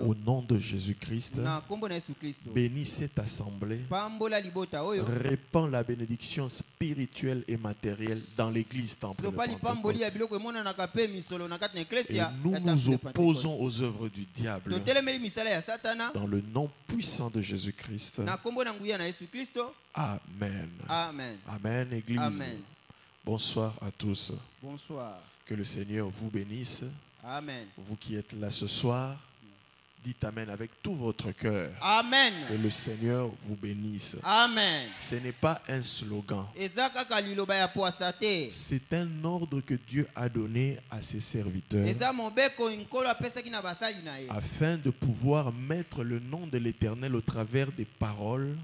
Au nom de Jésus-Christ, bénis cette assemblée. Répands la bénédiction spirituelle et matérielle dans l'église temple de Pentecôte. Et nous nous opposons aux œuvres du diable dans le nom puissant de Jésus-Christ. Amen. Amen. Amen, Église. Amen. Bonsoir à tous. Bonsoir. Que le Seigneur vous bénisse. Amen. Vous qui êtes là ce soir, dites Amen avec tout votre cœur. Amen. Que le Seigneur vous bénisse. Amen. Ce n'est pas un slogan. C'est un ordre que Dieu a donné à ses serviteurs afin de pouvoir mettre le nom de l'Éternel au travers des paroles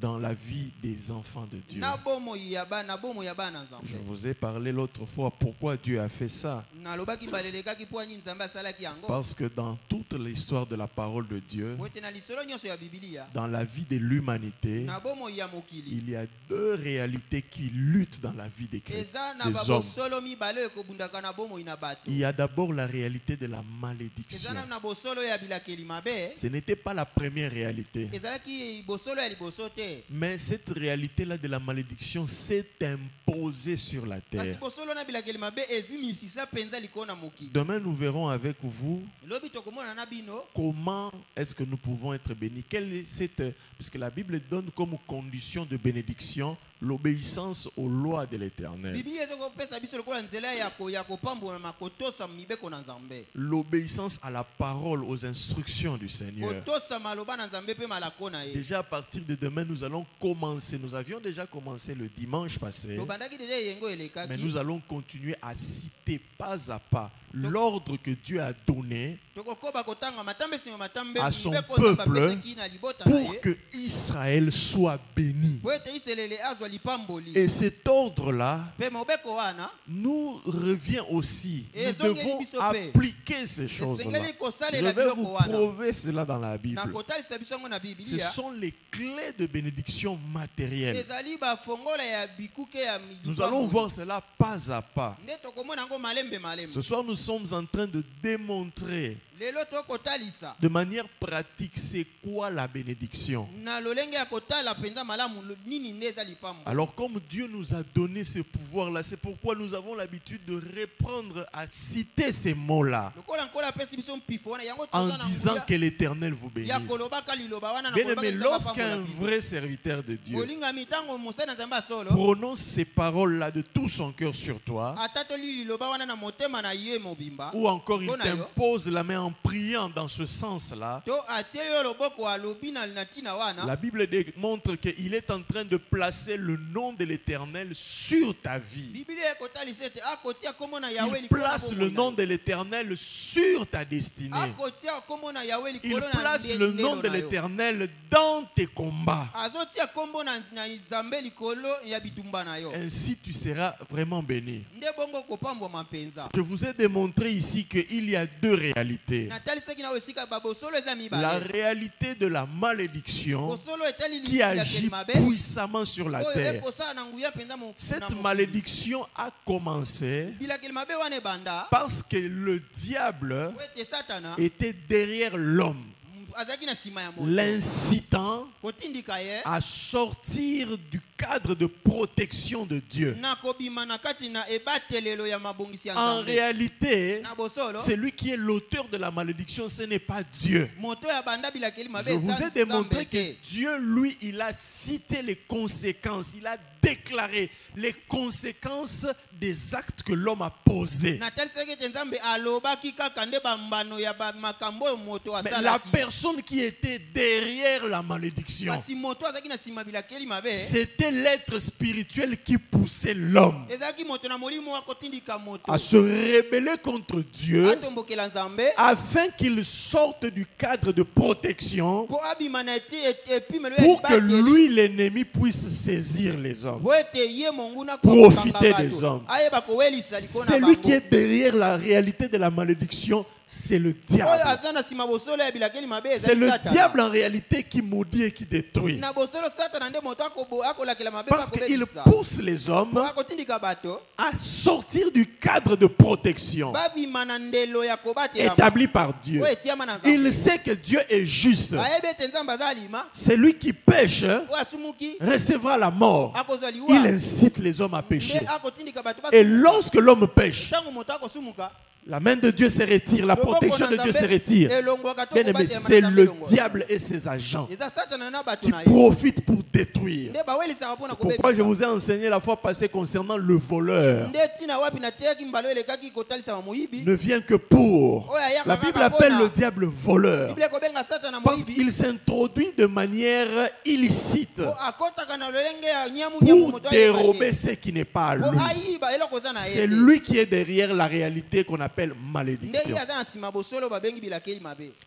dans la vie des enfants de Dieu. Je vous ai parlé l'autre fois pourquoi Dieu a fait ça. Parce que dans toute l'histoire de la parole de Dieu, dans la vie de l'humanité, il y a deux réalités qui luttent dans la vie des chrétiens, des hommes. Il y a d'abord la réalité de la malédiction. Ce n'était pas la première réalité. Mais cette réalité-là de la malédiction s'est imposée sur la terre. Demain, nous verrons avec vous comment est-ce que nous pouvons être bénis. Puisque la Bible donne comme condition de bénédiction l'obéissance aux lois de l'Éternel. L'obéissance à la parole, aux instructions du Seigneur. Déjà à partir de demain, nous allons commencer. Nous avions déjà commencé le dimanche passé. Mais nous allons continuer à citer pas à pas l'ordre que Dieu a donné à son peuple pour que Israël soit béni. Et cet ordre-là nous revient aussi. Nous devons appliquer ces choses-là. Je vais vous prouver cela dans la Bible. Ce sont les clés de bénédiction matérielle. Nous allons voir cela pas à pas. Ce soir, nous sommes en train de démontrer de manière pratique c'est quoi la bénédiction. Alors comme Dieu nous a donné ce pouvoir là, c'est pourquoi nous avons l'habitude de reprendre à citer ces mots là en disant que l'Éternel vous bénisse. Bien aimé, lorsqu'un vrai serviteur de Dieu prononce ces paroles là de tout son cœur sur toi, ou encore il t'impose la main en priant dans ce sens-là, la Bible démontre qu'il est en train de placer le nom de l'Éternel sur ta vie. Il place le nom de l'Éternel sur ta destinée. Il place le nom de l'Éternel dans tes combats. Ainsi tu seras vraiment béni. Je vous ai démontré ici qu'il y a deux réalités. La réalité de la malédiction qui agit puissamment sur la terre. Cette malédiction a commencé parce que le diable était derrière l'homme, l'incitant à sortir du cadre de protection de Dieu. En réalité, c'est lui qui est l'auteur de la malédiction, ce n'est pas Dieu. Je vous ai démontré que Dieu, lui, il a cité les conséquences, il a déclaré les conséquences des actes que l'homme a posés. Mais la personne qui était derrière la malédiction, c'était l'être spirituel qui poussait l'homme à se rebeller contre Dieu afin qu'il sorte du cadre de protection pour que lui, l'ennemi, puisse saisir les hommes, profiter des hommes. C'est lui qui est derrière la réalité de la malédiction c'est le diable. C'est le diable en réalité qui maudit et qui détruit. Parce qu'il pousse les hommes à sortir du cadre de protection établi par Dieu. Il sait que Dieu est juste. Celui qui pêche recevra la mort. Il incite les hommes à pécher. Et lorsque l'homme pêche, la main de Dieu se retire, la protection de Dieu se retire. Bien aimé, c'est le diable et ses agents qui profitent pour détruire. C'est pourquoi je vous ai enseigné la fois passée concernant le voleur. Ne vient que pour. La Bible appelle le diable voleur parce qu'il s'introduit de manière illicite pour dérober ce qui n'est pas à lui. C'est lui qui est derrière la réalité qu'on appelle malédiction.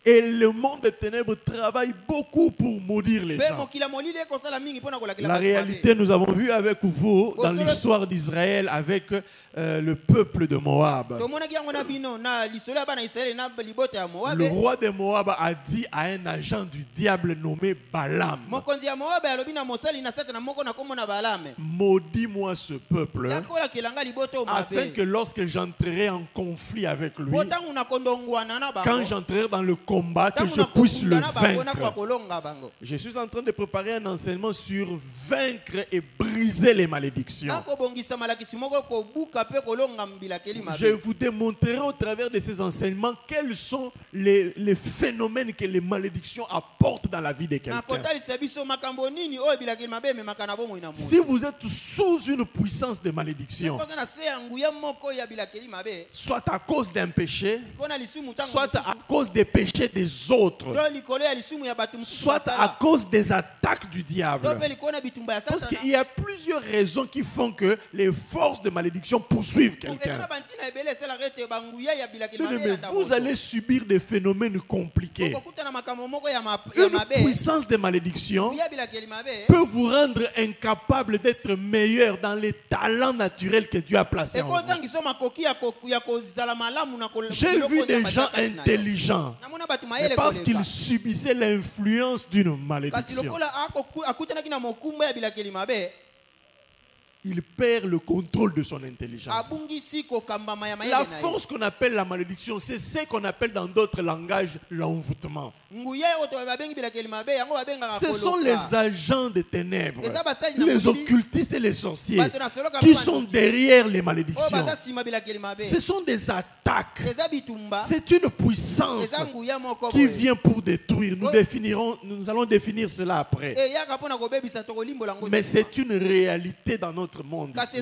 Et le monde des ténèbres travaille beaucoup pour maudire les gens. La réalité, nous avons vu avec vous dans l'histoire d'Israël avec le peuple de Moab. Le roi de Moab a dit à un agent du diable nommé Balaam: maudis-moi ce peuple, afin que lorsque j'entrerai en conflit avec lui, quand j'entrerai dans le combat, que je puisse le vaincre. Je suis en train de préparer un enseignement sur vaincre et briser les malédictions. Je vous démontrerai au travers de ces enseignements quels sont les phénomènes que les malédictions apportent dans la vie de quelqu'un. Si vous êtes sous une puissance de malédiction, soit à cause d'un péché, soit à cause des péchés des autres, soit à cause des attaques du diable. Parce qu'il y a plusieurs raisons qui font que les forces de malédiction poursuivent quelqu'un. Vous allez subir des phénomènes compliqués. Une puissance de malédiction peut vous rendre incapable d'être meilleur dans les talents naturels que Dieu a placés en vous. J'ai vu des gens intelligents, mais parce qu'ils subissaient l'influence d'une malédiction, il perd le contrôle de son intelligence. La force qu'on appelle la malédiction, c'est ce qu'on appelle dans d'autres langages l'envoûtement. Ce sont les agents des ténèbres, les occultistes et les sorciers qui sont derrière les malédictions. Ce sont des attaques. C'est une puissance qui vient pour détruire. Nous allons définir cela après. Mais c'est une réalité dans notre monde ici.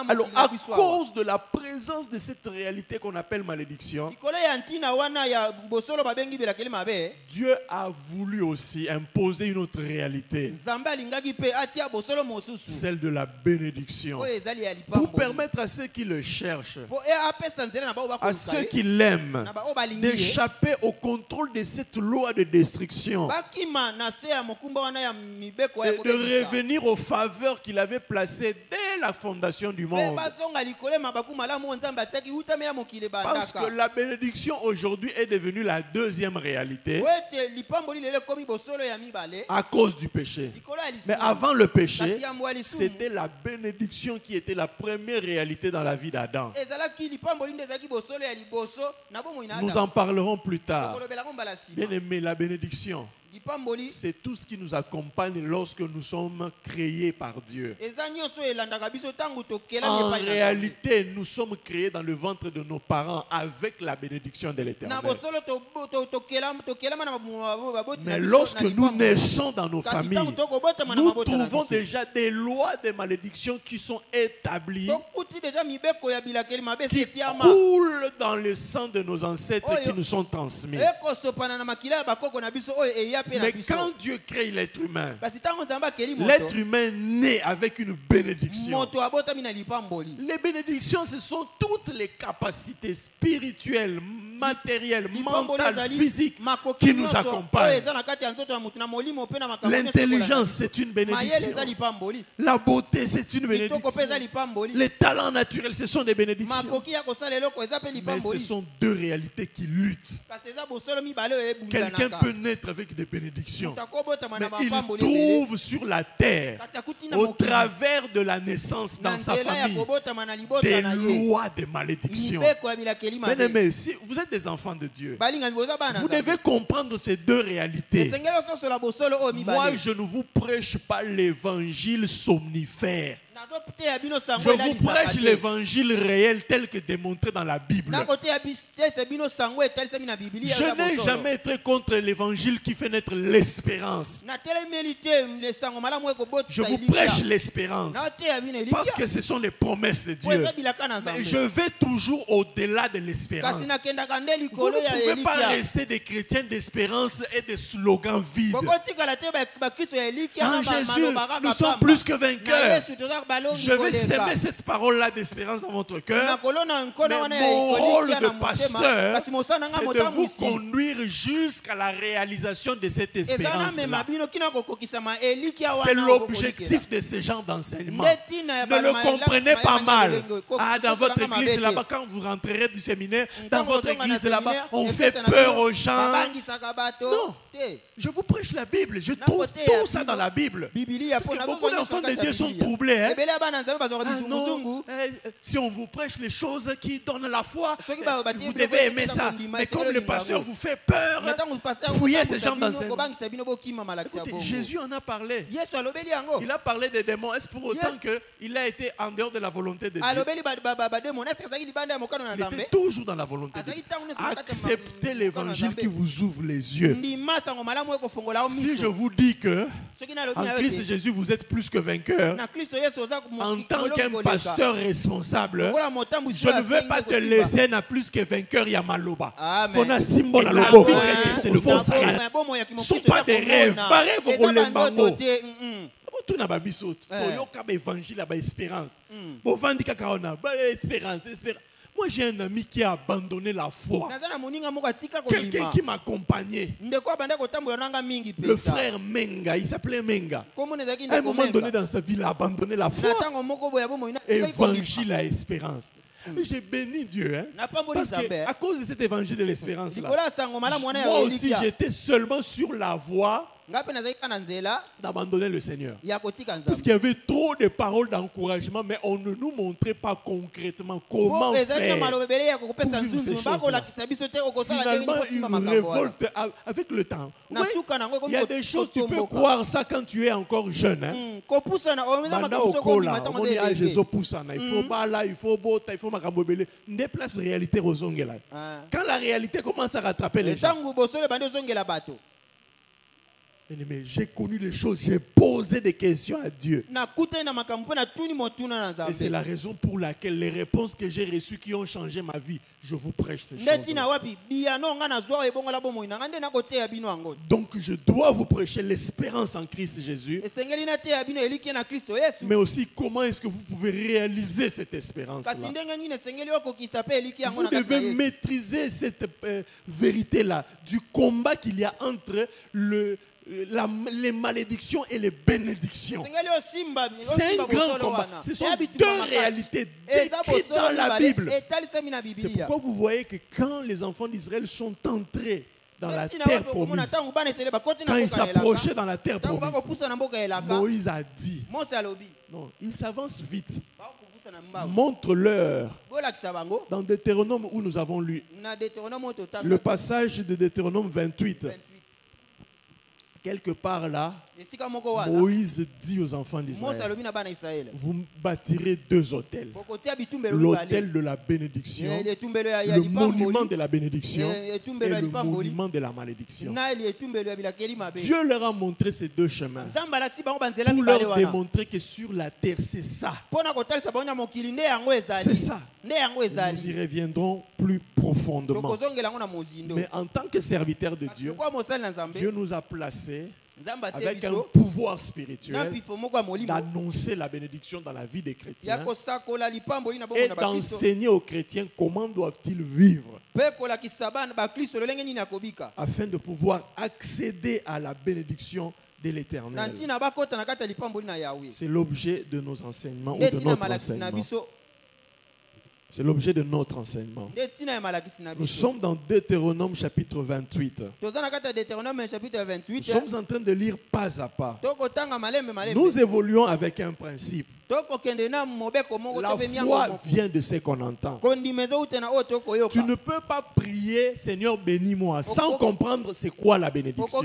Alors, à cause de la présence de cette réalité qu'on appelle malédiction, Dieu a voulu aussi imposer une autre réalité, celle de la bénédiction, pour permettre à ceux qui le cherchent, à ceux qui l'aiment, d'échapper au contrôle de cette loi de destruction et de revenir aux faveurs qu'il avait placées dès la fondation du monde. Parce que la bénédiction aujourd'hui est devenue la deuxième réalité à cause du péché. Mais avant le péché, c'était la bénédiction qui était la première réalité dans la vie d'Adam. Nous en parlerons plus tard. Bien aimé, la bénédiction, c'est tout ce qui nous accompagne lorsque nous sommes créés par Dieu. En réalité, nous sommes créés dans le ventre de nos parents avec la bénédiction de l'Éternel. Mais lorsque nous naissons dans nos familles, nous trouvons déjà des lois de malédiction qui sont établies, qui coulent dans le sang de nos ancêtres et qui nous sont transmis. Mais quand Dieu crée l'être humain naît avec une bénédiction. Les bénédictions, ce sont toutes les capacités spirituelles, matériel, mental, physique qui nous accompagne. L'intelligence, c'est une bénédiction. La beauté, c'est une bénédiction. Les talents naturels, ce sont des bénédictions. Mais ce sont deux réalités qui luttent. Quelqu'un peut naître avec des bénédictions, mais il trouve sur la terre, au travers de la naissance dans sa famille, des lois de malédiction. Bien-aimés, si vous êtes des enfants de Dieu, vous devez comprendre ces deux réalités. Moi, je ne vous prêche pas l'évangile somnifère. Je vous prêche l'évangile réel tel que démontré dans la Bible. Je n'ai jamais été contre l'évangile qui fait naître l'espérance. Je vous prêche l'espérance parce que ce sont les promesses de Dieu. Mais je vais toujours au-delà de l'espérance. Vous ne pouvez pas rester des chrétiens d'espérance et des slogans vides. En Jésus, nous sommes plus que vainqueurs. Je vais s'aimer cette parole-là d'espérance dans votre cœur. Mais mon rôle de pasteur, c'est de vous conduire jusqu'à la réalisation de cette espérance-là. C'est l'objectif de ce genre d'enseignement. Ne le comprenez pas mal. Ah, dans votre église là-bas, quand vous rentrerez du séminaire, dans votre église là-bas, on fait peur aux gens. Non. Je vous prêche la Bible. Je trouve tout ça dans la Bible. Parce que beaucoup d'enfants de Dieu sont troublés. Hein? Ah non, si on vous prêche les choses qui donnent la foi, vous devez aimer ça. Mais comme le pasteur vous fait peur, fouillez ces gens d'enseignement. Jésus en a parlé. Il a parlé des démons. Est-ce pour autant qu'il a été en dehors de la volonté de Dieu? Il était toujours dans la volonté de Dieu. Acceptez l'évangile qui vous ouvre les yeux. Si je vous dis que en Christ Jésus vous êtes plus que vainqueur, en tant qu'un pasteur responsable, je ne veux pas te laisser na plus que vainqueur Yamaloba. Ce ne sont pas des rêves. Tout n'a pas biso. Toyoka évangile à espérance. Espérance. Moi, j'ai un ami qui a abandonné la foi. Quelqu'un qui m'accompagnait. Le frère Menga, il s'appelait Menga. À un moment donné dans sa vie, il a abandonné la foi. Évangile à espérance. J'ai béni Dieu. Hein? Parce qu'à cause de cet évangile de l'espérance, moi aussi, j'étais seulement sur la voie d'abandonner le Seigneur. Parce qu'il y avait trop de paroles d'encouragement, mais on ne nous montrait pas concrètement comment faire pour vivre ces choses-là. Finalement, une révolte avec le temps. Oui, il y a des choses, tu peux croire ça quand tu es encore jeune. Hein? Il faut bala, il faut bota, il faut makambobele. Déplace réalité aux ongela. Quand la réalité commence à rattraper les gens. Mais j'ai connu les choses, j'ai posé des questions à Dieu. Et c'est la raison pour laquelle les réponses que j'ai reçues qui ont changé ma vie, je vous prêche ces choses. Donc je dois vous prêcher l'espérance en Christ Jésus. Mais aussi comment est-ce que vous pouvez réaliser cette espérance-là. Vous devez maîtriser cette vérité-là du combat qu'il y a entre les malédictions et les bénédictions. C'est un grand combat. Ce sont deux réalités décrites dans la Bible. C'est pourquoi vous voyez que quand les enfants d'Israël sont entrés dans la terre promise, quand ils s'approchaient dans la terre promise, Moïse a dit, non, ils s'avancent vite. Montre-leur dans Deutéronome où nous avons lu le passage de Deutéronome 28. Quelque part là, Moïse dit aux enfants d'Israël, vous bâtirez deux autels. L'autel de la bénédiction, le monument de la bénédiction et le monument de la malédiction. Dieu leur a montré ces deux chemins pour leur démontrer que sur la terre, c'est ça. C'est ça. Nous y reviendrons plus profondément. Mais en tant que serviteur de Dieu, Dieu nous a placés avec un pouvoir spirituel d'annoncer la bénédiction dans la vie des chrétiens et d'enseigner aux chrétiens comment doivent-ils vivre afin de pouvoir accéder à la bénédiction de l'Éternel. C'est l'objet de nos enseignements ou de notre enseignement. C'est l'objet de notre enseignement. Nous sommes dans Deutéronome chapitre 28. Nous sommes en train de lire pas à pas. Nous évoluons avec un principe. La foi vient de ce qu'on entend. Tu ne peux pas prier Seigneur bénis-moi sans comprendre c'est quoi la bénédiction.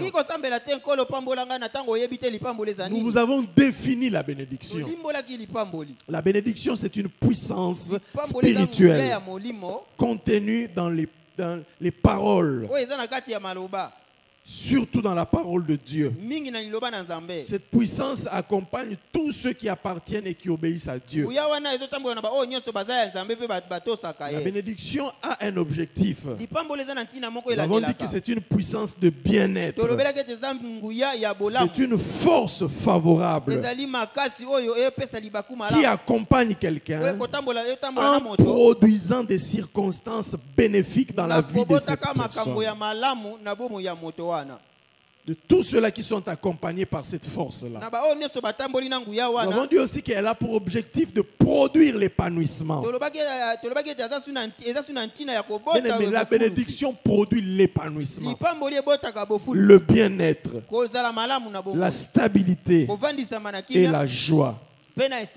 Nous vous avons défini la bénédiction. La bénédiction, c'est une puissance spirituelle contenue dans les paroles. Surtout dans la parole de Dieu. Cette puissance accompagne tous ceux qui appartiennent et qui obéissent à Dieu. La bénédiction a un objectif. Nous avons dit que c'est une puissance de bien-être. C'est une force favorable qui accompagne quelqu'un en produisant des circonstances bénéfiques dans la vie de cette personne. De tous ceux-là qui sont accompagnés par cette force-là. Nous avons dit aussi qu'elle a pour objectif de produire l'épanouissement. Mais la bénédiction produit l'épanouissement, le bien-être, la stabilité et la joie.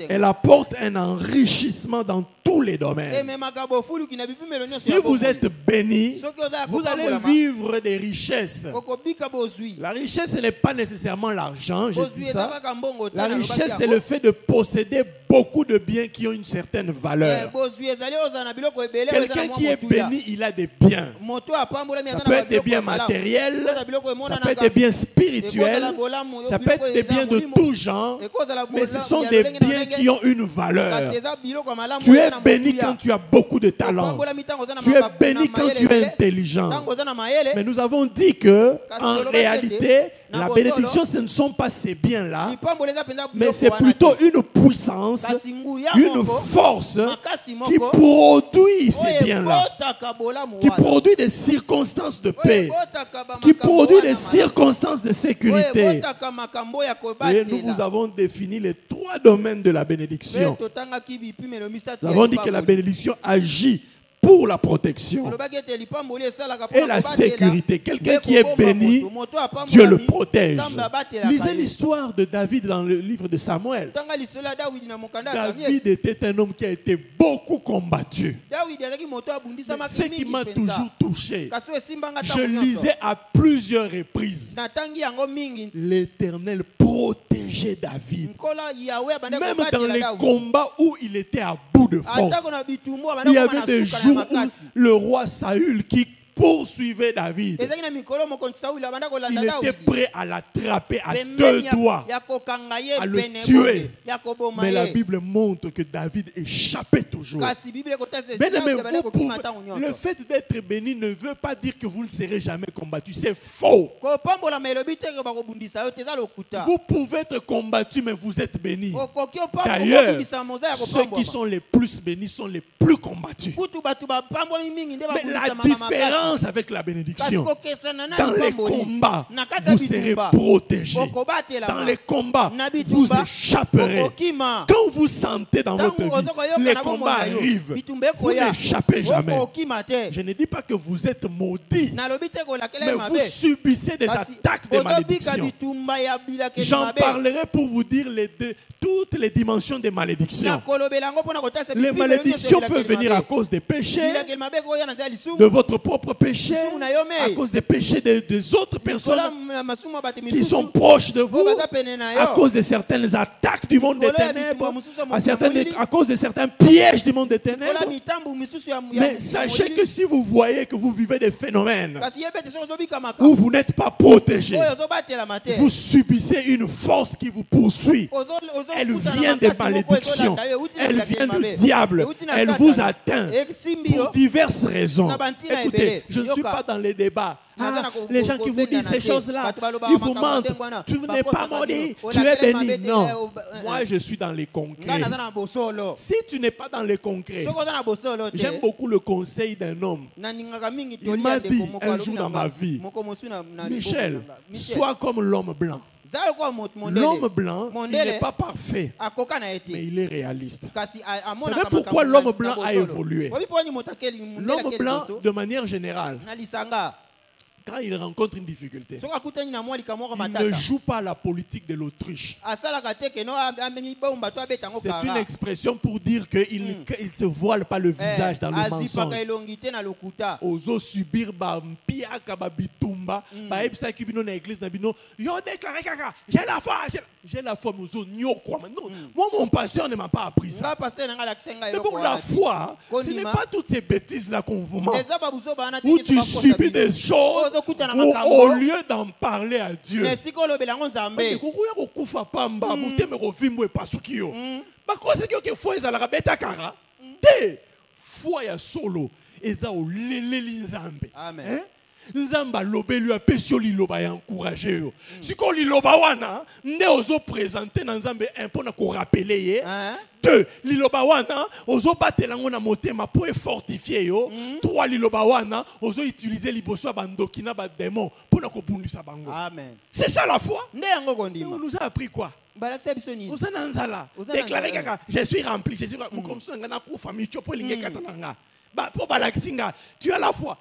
Elle apporte un enrichissement dans tous les domaines. Si vous êtes béni, vous allez vivre des richesses. La richesse, ce n'est pas nécessairement l'argent, je dis ça. La richesse, c'est le fait de posséder beaucoup de biens qui ont une certaine valeur. Quelqu'un qui est béni, il a des biens. Ça peut être des biens matériels, ça peut être des biens spirituels, ça peut être des biens de tout genre, mais ce sont des biens qui ont une valeur. Tu es béni quand tu as beaucoup de talent. Tu es béni quand tu es intelligent. Mais nous avons dit que, en réalité, la bénédiction, ce ne sont pas ces biens-là, mais c'est plutôt une puissance, une force qui produit ces biens-là, qui produit des circonstances de paix, qui produit des circonstances de sécurité. Et nous vous avons défini les 3 domaines de la bénédiction. Nous avons dit que la bénédiction agit pour la protection et la sécurité. Quelqu'un qui est béni, Dieu le protège. Lisez l'histoire de David dans le livre de Samuel. David était un homme qui a été beaucoup combattu. Ce qui m'a toujours touché, je lisais à plusieurs reprises, l'Éternel protégeait David. Même dans les combats où il était à bout de force, il y avait des jours où le roi Saül qui poursuivait David, il était prêt à l'attraper à 2 doigts, à le tuer. Mais la Bible montre que David échappait toujours. Bien-aimé, le fait d'être béni ne veut pas dire que vous ne serez jamais combattu. C'est faux. Vous pouvez être combattu, mais vous êtes béni. D'ailleurs, ceux qui sont les plus bénis sont les plus combattus. Mais la différence avec la bénédiction, dans les combats, vous serez protégés. Dans les combats, vous échapperez. Quand vous sentez dans votre vie, les combats arrivent, vous n'échappez jamais. Je ne dis pas que vous êtes maudits, mais vous subissez des attaques de malédiction. J'en parlerai pour vous dire toutes les dimensions des malédictions. Les malédictions peuvent venir à cause des péchés, de votre propre péché, à cause des péchés des autres personnes qui sont proches de vous, à cause de certaines attaques du monde des ténèbres, à cause de certains pièges du monde des ténèbres. Mais sachez que si vous voyez que vous vivez des phénomènes où vous n'êtes pas protégé, vous subissez une force qui vous poursuit. Elle vient des malédictions, elle vient du diable, elle vous atteint pour diverses raisons. Écoutez, Je ne suis pas dans les débats. Les gens qui vous disent ces choses-là, ils vous mentent. Tu n'es pas maudit, tu es béni. Non, moi je suis dans les concrets. Si tu n'es pas dans les concrets, j'aime beaucoup le conseil d'un homme. Il m'a dit un jour dans ma vie, Michel, sois comme l'homme blanc. L'homme blanc, il n'est pas parfait, mais il est réaliste. C'est même pourquoi l'homme blanc a évolué. L'homme blanc, de manière générale, quand il rencontre une difficulté, il ne joue pas la politique de l'autruche. C'est une expression pour dire qu'il ne se voile pas le visage dans le mensonge. Ozo subir j'ai la foi, moi mon pasteur ne m'a pas appris ça. Mais pour la foi, ce n'est pas toutes ces bêtises là qu'on vous ment, où tu subis des choses au lieu d'en parler à Dieu. Amen. Nzamba lobe lui a pesio liloba ya encourager. Si ko liloba wana nde ozo présenter na nzambe un peu na ko rappeler ye. Deux, liloba wana ozo batela ngo na motema pour fortifier yo. Trois, liloba wana ozo utiliser liboso bandoki na ba démon pour na ko bundisa bango. Amen. C'est ça la foi. On nous a appris quoi? Déclarer kaka, je suis rempli, je suis comme ça ngana ko famille chopo linge katananga. Tu as la foi.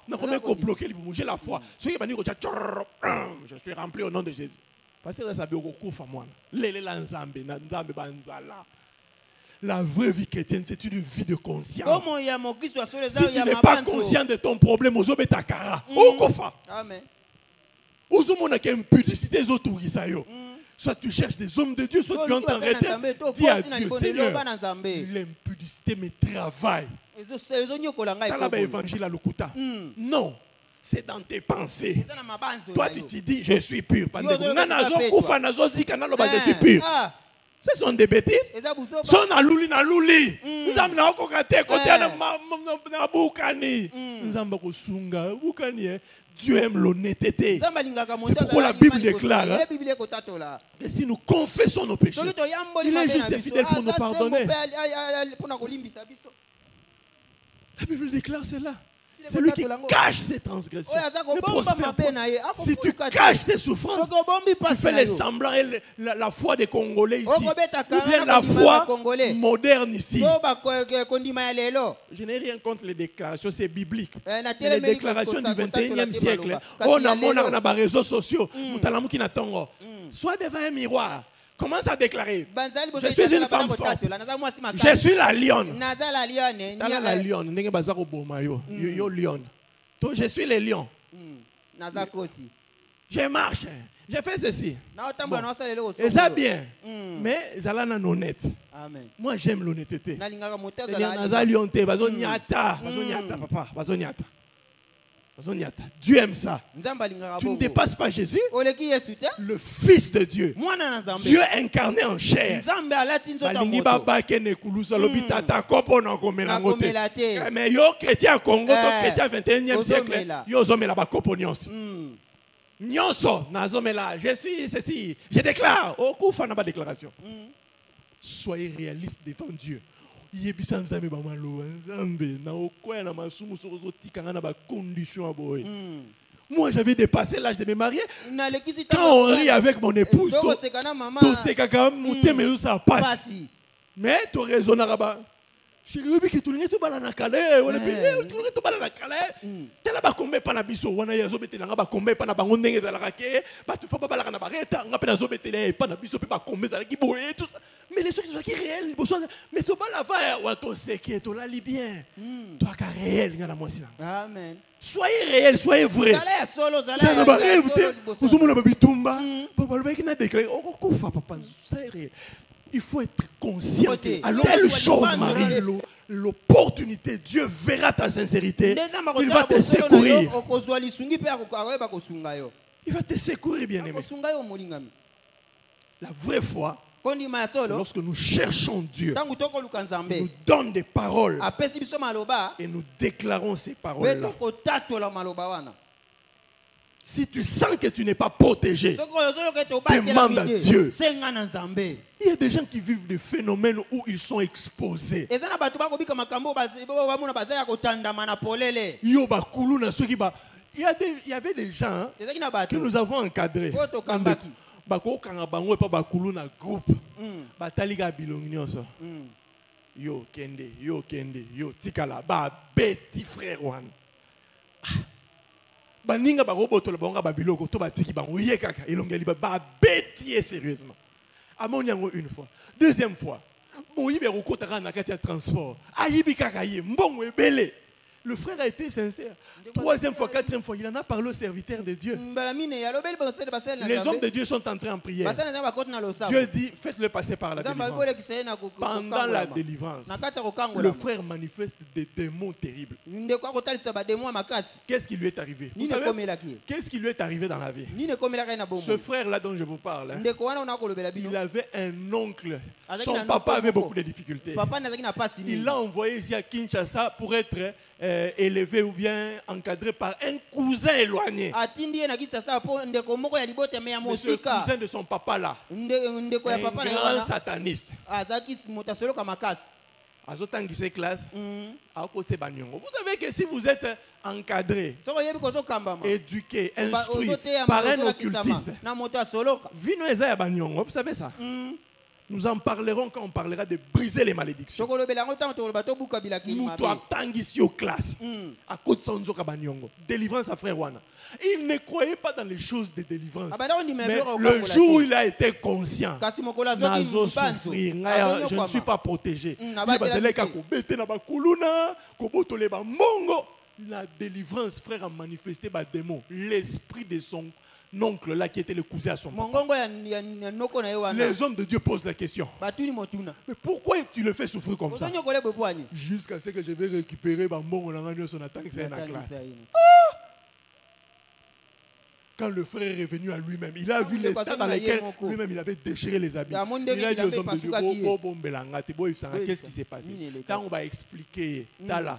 J'ai la foi. Je suis rempli au nom de Jésus. Parce que ça la vraie vie chrétienne, c'est une vie de conscience. Si tu n'es pas conscient de ton problème, Amen. Soit tu cherches des hommes de Dieu, soit tu entends arrêter. Dis à Dieu, Seigneur, l'impudicité me travaille. Non, c'est dans tes pensées. Toi, tu te dis, je suis pur. Je suis pur. Ce sont des bêtises. Son aluli na luli. Nzambe na okokate kote na bukani. Nzambe ko sunga bukani. Dieu aime l'honnêteté. C'est pourquoi la Bible déclare que si nous confessons nos péchés, il est juste et fidèle pour nous pardonner. La Bible déclare cela. Celui qui cache ses transgressions ne prospère pas. Si tu caches tes souffrances, tu fais les semblants et la foi des Congolais ici, ou bien la foi moderne ici. Je n'ai rien contre les déclarations, c'est biblique. Les déclarations du 21e siècle, on a mon réseaux sociaux, soit devant un miroir. Commence à déclarer. Je suis une femme forte. Je suis la lionne. La lionne. Je suis le lion. Je marche. Je fais ceci. Et ça bien. Mais ça là non honnête. Moi j'aime l'honnêteté. Dieu aime ça. Tu ne dépasses pas Jésus, le Fils de Dieu. Dieu incarné en chair. Mais yo chrétien Congo, chrétien 21e siècle, yo zomela ba kopo nyonso. Nyonso nazomela, je suis ceci, je déclare. Okufa na ba déclaration. Soyez réaliste devant Dieu. Moi j'avais dépassé l'âge de me marier. Quand on rit avec mon épouse, ça passe. Mais tu raisonnes. Je suis qui tourne tout balana calé, on est tout le balana calé. Tela ba kombe pa na biso wana ya zobetela nga ba kombe pa na bango ndenge za la rake, ba tu fa ba balaka na bareta nga pe na zobetela pa na biso pe ba kombe za ki boye tout ça. Mais les trucs qui réels, mais to ba la va wa to seke to la li bien. Toi ka réel nga na moi sina. Amen. Soyez réel, soyez vrai. Ça ne va pas éviter. Vous avez bitumba. Papa le mec n'a déclaré oh kufa papa, c'est réel. Il faut être conscient. À telle chose, Marie, l'opportunité, Dieu verra ta sincérité. Il va te secourir. Il va te secourir, bien-aimé. La vraie foi, lorsque nous cherchons Dieu, il nous donne des paroles et nous déclarons ces paroles-là. Si tu sens que tu n'es pas protégé, demande à Dieu. Il y a des gens qui vivent des phénomènes où ils sont exposés. Il y avait des gens que nous avons encadrés. Yo kende, yo tikala, ba beti frère wan. Baninga ba roboto la bonga babiloko to batiki ba oye kaka elongeli ba beti sérieusement. Amoniango une fois, deuxième fois. Bon yibe rokotaka na kati ya transport. Ayibi kaka ye mbongo ebele. Le frère a été sincère. Troisième fois, quatrième fois, il en a parlé au serviteur de Dieu. Les hommes de Dieu sont entrés en prière. Dieu dit, faites-le passer par la délivrance. Pendant la délivrance, le frère manifeste des démons terribles. Qu'est-ce qui lui est arrivé? Vous savez, qu'est-ce qui lui est arrivé dans la vie? Ce frère-là dont je vous parle, il avait un oncle. Son papa avait beaucoup de difficultés. Il l'a envoyé ici à Kinshasa pour être élevé ou bien encadré par un cousin éloigné. Mais ce cousin de son papa là, un grand sataniste. Vous savez que si vous êtes encadré, éduqué, instruit par un occultiste, vous savez ça? Nous en parlerons quand on parlera de briser les malédictions. Délivrance à frère Wana. Il ne croyait pas dans les choses de délivrance. Mais le jour où il a été conscient, je ne suis pas protégé. La délivrance, frère, a manifesté par démon. L'esprit de son oncle là qui était le cousin à son papa. Les hommes de Dieu posent la question. Mais pourquoi tu le fais souffrir comme ça? Jusqu'à ce que je vais récupérer son attaque, c'est la classe. Quand le frère est revenu à lui-même, il a vu l'état dans lequel lui-même il avait déchiré les habits. Il a dit aux hommes de Dieu, qu'est-ce qui s'est passé? Quand on va expliquer, la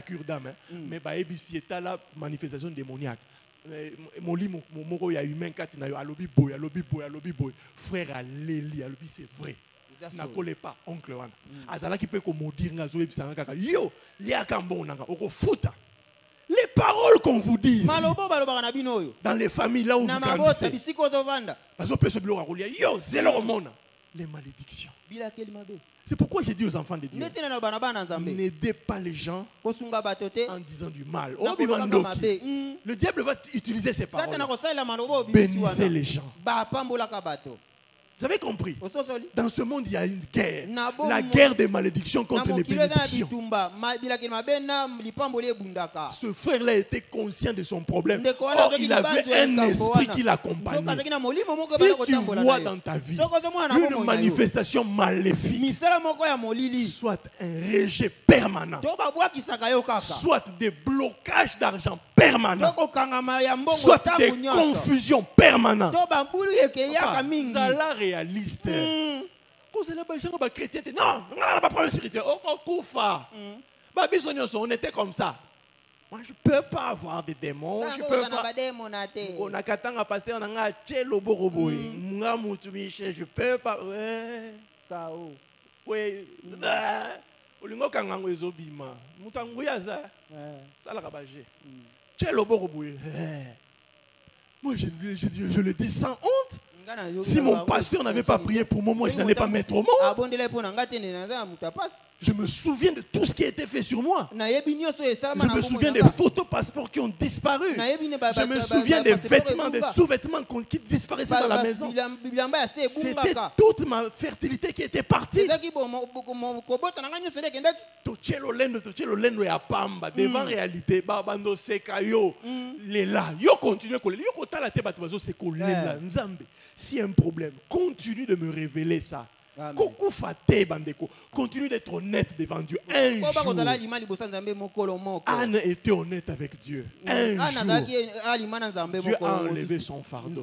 cure d'âme, mais la manifestation démoniaque. Frère Aléli, c'est vrai. Na collé pas oncle wana. Azala qui peut dire yo, les paroles qu'on vous dit dans les familles là où vous grandissez. Les malédictions. C'est pourquoi j'ai dit aux enfants de Dieu, n'aidez pas les gens en disant du mal. Le diable va utiliser ces paroles. Bénissez les gens. Vous avez compris? Dans ce monde, il y a une guerre. La guerre des malédictions contre les bénédictions. Ce frère-là était conscient de son problème. Or, il avait un esprit qui l'accompagnait. Si tu vois dans ta vie une manifestation maléfique, soit un rejet permanent, soit des blocages d'argent permanents, soit des confusions permanentes, réaliste. Non, on était comme ça. Moi, je ne peux pas avoir des démons. Je ne peux pas. On a katanga pasteur, on a chelo boroboy. Je peux pas. Oui. Olingo kangango ezobima. Mutanguya za. Sala kabaje. Chelo boroboy. Moi, je le dis sans honte. Si mon pasteur n'avait pas prié pour moi, je n'allais pas mettre au monde. Je me souviens de tout ce qui a été fait sur moi. Je me souviens des photos passeports qui ont disparu. Je me souviens des vêtements, des sous-vêtements qui disparaissaient dans la maison. C'était toute ma fertilité qui était partie. Devant réalité, yo continue s'il y a un problème, continue de me révéler ça. Continue d'être honnête devant Dieu. Un jour, Anne était honnête avec Dieu. Un jour, Dieu a enlevé son fardeau.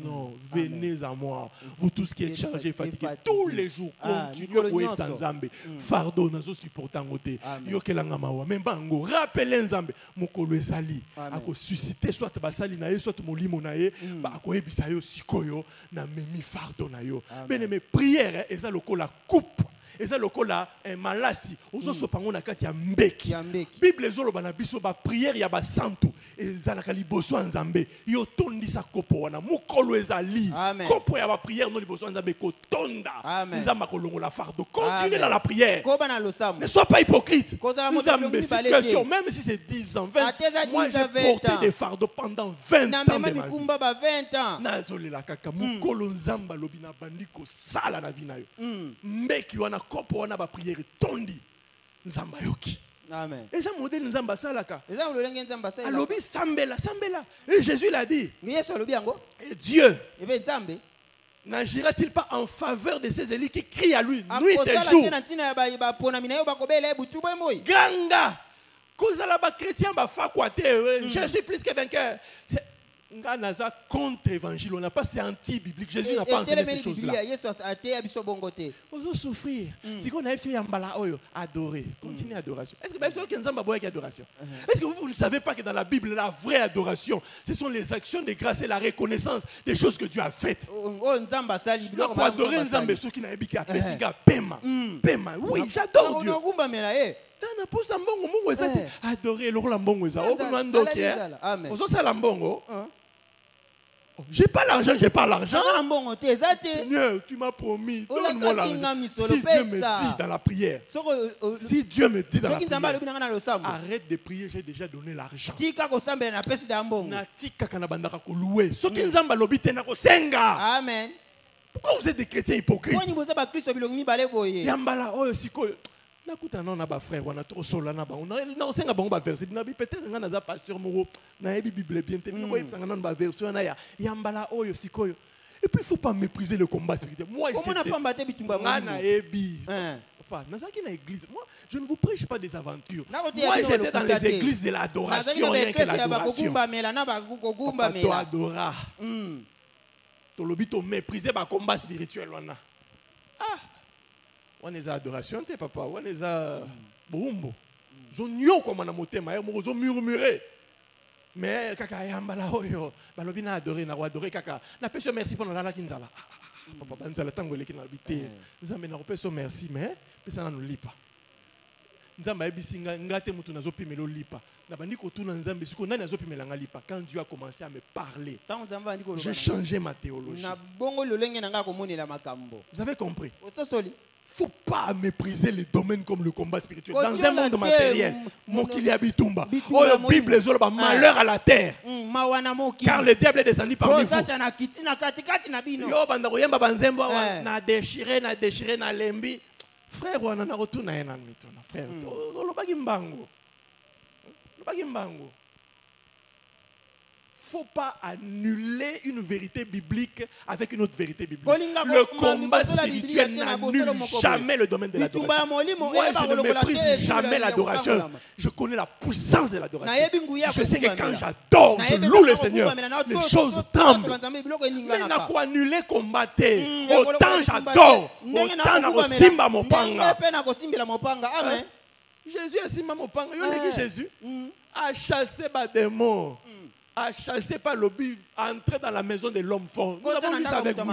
Non, venez à moi. Vous tous qui êtes chargés, fatigués, tous les jours, continuez à être Nzambe. Fardeau, nous supportons. Même bango, rappelez Nzambe. Mokolo ezali, ako susciter soit basali na ye, soit molimo na ye, ba ako ebisa yo sikoyo na memi fardeau na yo. Mais prière, eza lokola coupe. Et ça, le cola est malasi. Ozo sopango na kati ya mbeki. Bible zolo bana biso ba prière ya ba santu. Et ça la kaliboso nzambe. Yo tondi sa kopo wana mukolo ezali. Kopo ya ba prière no liboso nzambe ko tonda. Nzamba ko longo la fardo. Continue dans la prière. Ne sois pas hypocrite. Nzambe situation même si c'est 10 ans, 20 ans. Moi j'ai porté des fardeaux pendant 20 ans de ma vie. Nazole la kaka mukolo nzamba lobina bandiko sala na vina yo. Mbeki wana kopo wana ba prière tondi nzamba yoki. Amen. Et ça modèle nzamba salaka. Alobi sambela sambela. Et Jésus l'a dit. Et Dieu n'agira-t-il pas en faveur de ces élites qui crient à lui nuit et jour? Ganga kozala ba chrétien ba fakwate. Je suis plus que vainqueur. Naza contre-évangile, on n'a pas, c'est anti-biblique. Jésus n'a pas enseigné ces choses-là. On doit souffrir. Si on a adoré, continuez l'adoration. Est-ce que vous ne savez pas que dans la Bible, la vraie adoration, ce sont les actions de grâce et la reconnaissance des choses que Dieu a faites. Pour adorer Nzambe, ceux qui n'ont pas pema. Oui, j'adore Dieu. Adorer j'ai pas l'argent, j'ai pas l'argent. Seigneur, tu m'as promis, donne-moi l'argent. Si Dieu me dit dans la prière, si Dieu me dit dans la prière, arrête de prier, j'ai déjà donné l'argent. Amen. Pourquoi vous êtes des chrétiens hypocrites? Nakuta non na ba frère wana to sola na ba na osenga bango ba verset na bi peut-être nga na za pasteur moko na yebi bible bien te ko yebsanga na ba version na ya yambala oyo sikoyo. Et puis il faut pas mépriser le combat spirituel. Moi je na yebi papa nazaki na église. Moi je ne vous prêche pas des aventures. Moi j'étais dans les églises de l'adoration, rien que l'adoration. To adora to lobi to mépriser ba combat spirituel wana. On est à adoration, papa. On est à boumbo. Zonyo comme on a motema, on a murmuré. Mais kaka yambala oyo, balobina adoré na adoré kaka. Na peso merci pour la kinzala. Papa banzala tango leki na bité. Nzambe na peso merci mais pesa na no lipa. Nzamba ebisinga ngate mutu na zopimelo lipa. Na bandi ko tuna nzambe siko nani azopimela nga lipa. Quand Dieu a commencé à me parler, j'ai changé ma théologie. Vous avez compris? Il ne faut pas mépriser les domaines comme le combat spirituel. Dans un monde matériel, la Bible est malheur à la terre. Car le diable est descendu parmi vous. Frère, on a retourné un frère. Faut pas annuler une vérité biblique avec une autre vérité biblique. Le combat spirituel n'annule jamais le domaine de l'adoration. Moi, je ne méprise jamais l'adoration. Je connais la puissance de l'adoration. Je sais que quand j'adore, je loue le Seigneur, les choses tremblent. Mais n'a pas annulé combattre. Autant j'adore, autant je simba mon panga. Jésus a simba mon panga. Jésus a chassé les démons. A chassé par le but, à entrer dans la maison de l'homme fort. Nous avons lu ça avec vous.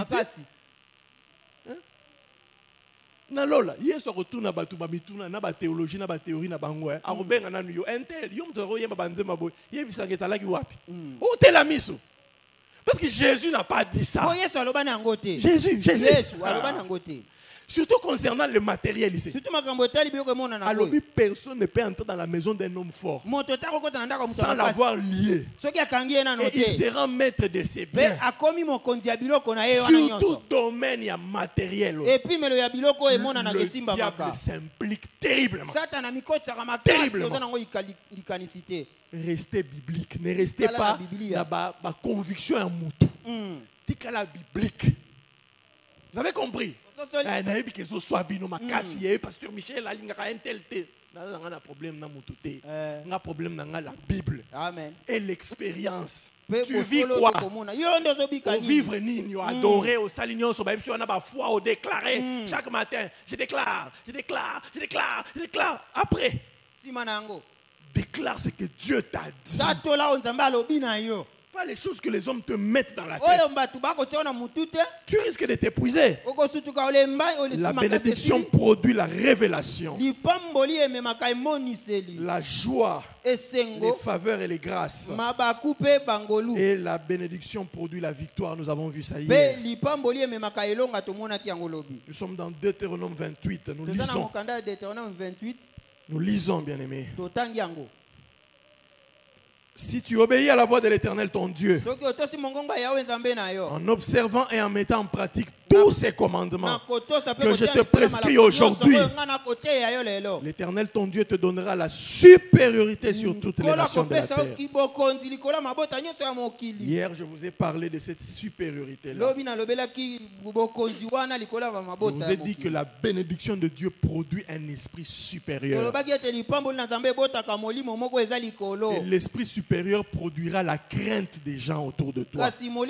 Nalola, hier se retourne à Batouba Mituna, na ba théologie, na ba théorie, na bangwe. A Robert na nuyo, intel, yom toro yem banze mabo, yem bisangeta la ki wapi. Où t'es la miso? Parce que Jésus n'a pas dit ça. Jésus. Surtout concernant le matériel ici. Alors, personne ne peut entrer dans la maison d'un homme fort sans l'avoir lié. Et il sera maître de ses biens. Sur tout domaine, il y a matériel. Le diable s'implique terriblement. Restez biblique. Ne restez pas dans ma conviction en moutou. Tikala biblique. Vous avez compris? Pasteur Michel, un tel tel. On a un problème dans mon touté. On a un problème dans la Bible. Amen. Et l'expérience. Tu vis quoi? Au vivre nini, au adorer, au salignon, au baïb, on a la foi, au déclarer. Chaque matin, je déclare, je déclare, je déclare, je déclare. Après, déclare ce que Dieu t'a dit. Pas les choses que les hommes te mettent dans la tête. Tu risques de t'épuiser. La bénédiction produit la révélation, la joie, les faveurs et les grâces. Et la bénédiction produit la victoire. Nous avons vu ça hier. Nous sommes dans Deutéronome 28. Nous lisons, bien aimés. Si tu obéis à la voix de l'Éternel ton Dieu, en observant et en mettant en pratique tous ces commandements que je te prescris aujourd'hui, l'Éternel ton Dieu te donnera la supériorité sur toutes les nations de la terre. Hier, je vous ai parlé de cette supériorité-là. Je vous ai dit que la bénédiction de Dieu produit un esprit supérieur. Et l'esprit supérieur produira la crainte des gens autour de toi. Ils vont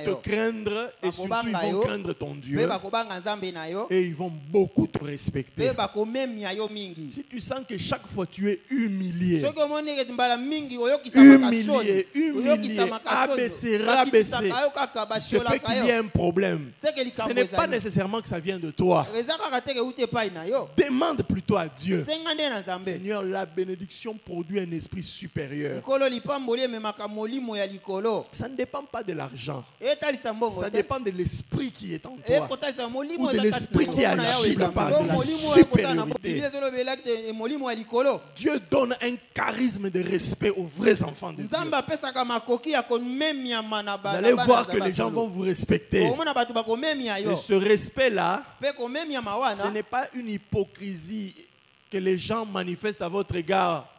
te craindre et surtout ils vont craindre ton Dieu. Et ils vont beaucoup te respecter. Si tu sens que chaque fois tu es humilié, abaissé, rabaissé, il peut qu'il y ait un problème. Ce n'est pas nécessairement que ça vient de toi. Demande plutôt à Dieu. Seigneur, la bénédiction produit un esprit supérieur. Ça ne dépend pas de l'argent. Ça dépend de l'esprit qui est en toi. Ou de l'esprit qui agit par la supériorité. Dieu donne un charisme de respect aux vrais enfants de Dieu. Vous allez voir que les gens vont vous respecter. Et ce respect-là, ce n'est pas une hypocrisie que les gens manifestent à votre égard.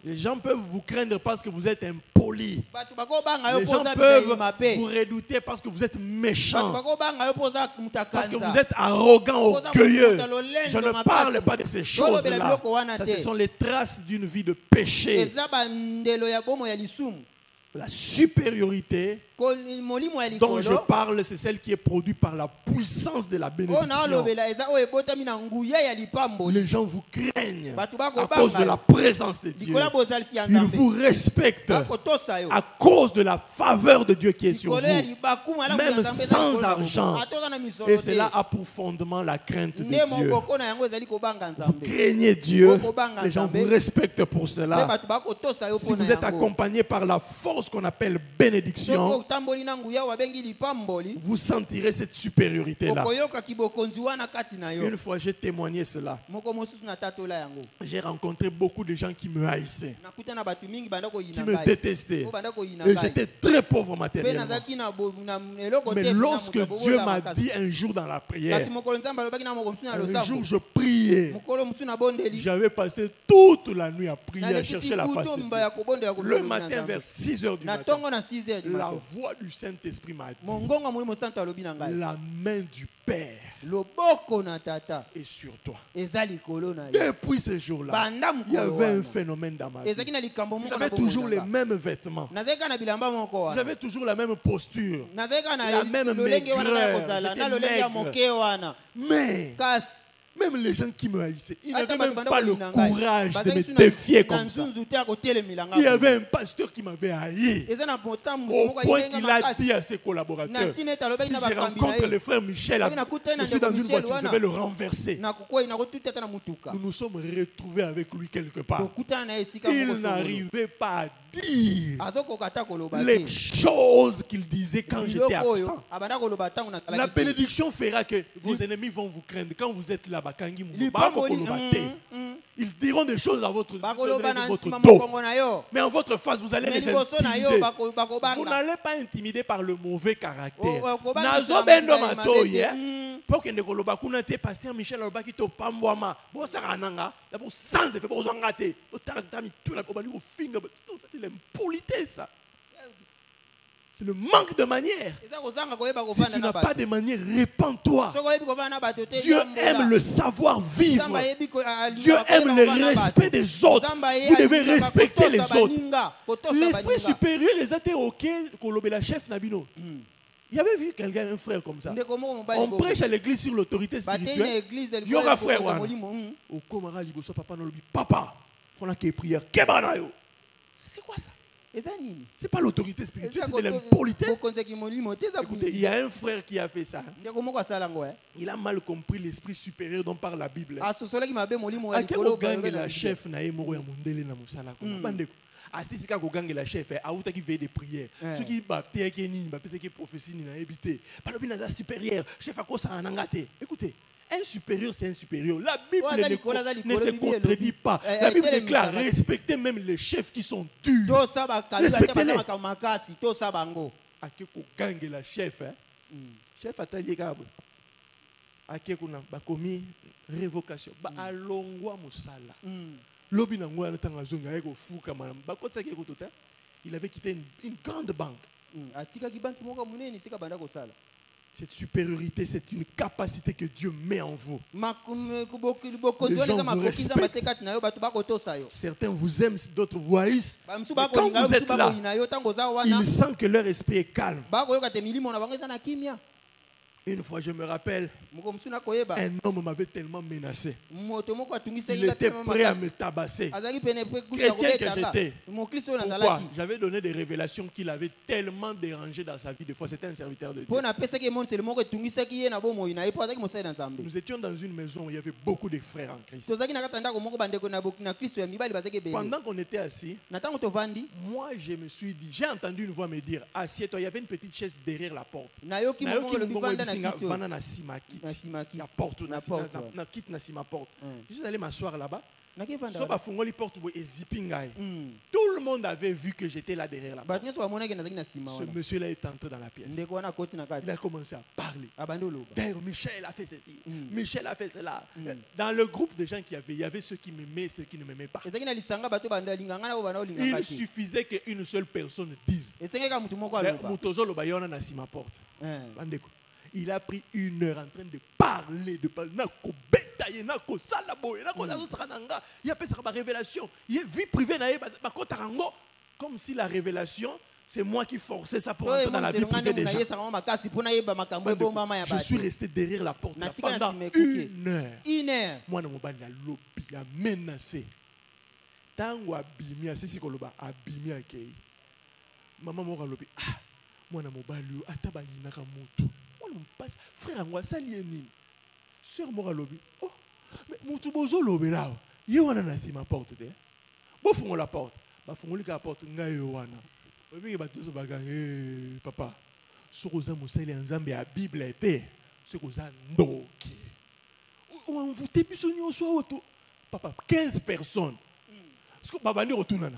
Les gens peuvent vous craindre parce que vous êtes impoli. Les gens peuvent vous redouter parce que vous êtes méchant, parce que vous êtes arrogant, orgueilleux. Je ne parle pas de ces choses-là. Ça, ce sont les traces d'une vie de péché. La supériorité dont je parle, c'est celle qui est produite par la puissance de la bénédiction. Les gens vous craignent à cause de la présence de Dieu. Ils vous respectent à cause de la faveur de Dieu qui est sur vous, même sans argent. Et cela a pour fondement la crainte de Dieu. Vous craignez Dieu, les gens vous respectent pour cela. Si vous êtes accompagné par la force qu'on appelle bénédiction, vous sentirez cette supériorité-là. Une fois, j'ai témoigné cela. J'ai rencontré beaucoup de gens qui me haïssaient, qui me détestaient. Et j'étais très pauvre matériellement. Mais lorsque Dieu m'a dit un jour dans la prière, un jour je priais, j'avais passé toute la nuit à prier, à chercher la face de Dieu. Le matin vers 6 h du matin, la voix du Saint-Esprit m'a dit, la main du Père est sur toi. Depuis ce jour-là, il y avait un phénomène dans ma vie. J'avais toujours les mêmes vêtements. J'avais toujours la même posture, la même maigreur. J'étais maigre. Mais même les gens qui me haïssaient, ils n'avaient même pas le courage de me défier comme ça. Il y avait un pasteur qui m'avait haï au point qu'il a dit à ses collaborateurs, si je rencontre le frère Michel, je suis dans une voiture, je vais le renverser. Nous nous sommes retrouvés avec lui quelque part. Il n'arrivait pas à dire les choses qu'il disait quand j'étais absent. La bénédiction fera que vos ennemis vont vous craindre. Quand vous êtes là, ils diront des choses à votre dos. Mais en votre face, vous allez les intimider. Vous n'allez pas intimider par le mauvais caractère. Pour que ne kuna te pasteur Michel Alobaki to pambwama. Bo sarananga, d'abord sans effet pour ngate. O taratami tout la obani au finger. Non, ça c'est l'impolitesse ça. C'est le manque de manière. Si tu n'as pas de manière, répands-toi. Dieu aime le savoir vivre. Dieu aime le respect des autres. Vous devez respecter les autres. L'esprit supérieur les a été OK que la chef Nabino. Il y avait vu quelqu'un, un frère comme ça. On prêche à l'église sur l'autorité spirituelle. Il y aura frère. Papa, il faut que prière. C'est quoi ça? C'est pas l'autorité spirituelle, c'est de l'impolitesse. Écoutez, il y a un frère qui a fait ça. Il a mal compris l'esprit supérieur dont parle la Bible. À quel gang la chef na emoro ya mondele na musala ko bandeko. Asisi ka ko gang la chef a uta qui veille des prières. Ceux qui ba te ke ni ba pese ke prophétie ni na ebité. Pas le bina supérieur, chef a ko sa nangate. Écoutez, un supérieur, c'est un supérieur. La Bible ne se contredit pas. La Bible déclare respectez même les chefs qui sont durs. Respectez-les. Akeko gangue la chef. Chef atalié kabo. Akeko na bakomi révocation. Ba alongwa musala. Lobi na ngwa na tanga zonga eko fuka manam. Ba kotsa ke kotota. Il avait quitté une grande banque. Atika ki banki moko munene sika banda ko sala. Cette supériorité, c'est une capacité que Dieu met en vous. Les gens vous respectent. Certains vous aiment, d'autres vous haïssent. Quand vous êtes là, ils sentent que leur esprit est calme. Une fois, je me rappelle, un homme m'avait tellement menacé. Il était prêt à me tabasser. Chrétien que j'étais. Pourquoi? J'avais donné des révélations qu'il avait tellement dérangé dans sa vie. Des fois, c'était un serviteur de Dieu. Nous étions dans une maison où il y avait beaucoup de frères en Christ. Pendant qu'on était assis, moi, je me suis dit, j'ai entendu une voix me dire, assieds-toi. Il y avait une petite chaise derrière la porte. Je suis allé m'asseoir là-bas. Tout le monde avait vu que j'étais là derrière la porte. Ce monsieur-là est entré dans la pièce. Il a commencé à parler. D'ailleurs, Michel a fait ceci. Michel a fait cela. Dans le groupe de gens qu'il y avait, il y avait ceux qui m'aimaient et ceux qui ne m'aimaient pas. Il suffisait qu'une seule personne dise. Il a pris 1 heure en train de parler, il a fait sa révélation. Il est vie privée, comme si la révélation, c'est moi qui forçais ça pour entrer dans la vie privée des gens. Je suis resté derrière la porte pendant 1 heure. Moi, je suis menacé. Tango abimi asisi koloba abimi akei. Maman mo lobi ah mwana mobali ataba yinaka mutu. Frère moi ça lié nini. Sœur mo lobi oh mais mutu bozo lobi là. Ye wana na si ma porte te. Bo fungo la porte. Ba fungoli ka porte ngai yo wana. Obi ba tozo baga papa. Sokoza musali nzambe ya Bible était. Sokoza ndoki. On vous biso nyonso auto. Papa 15 personnes. Est-ce que Babani retourne là?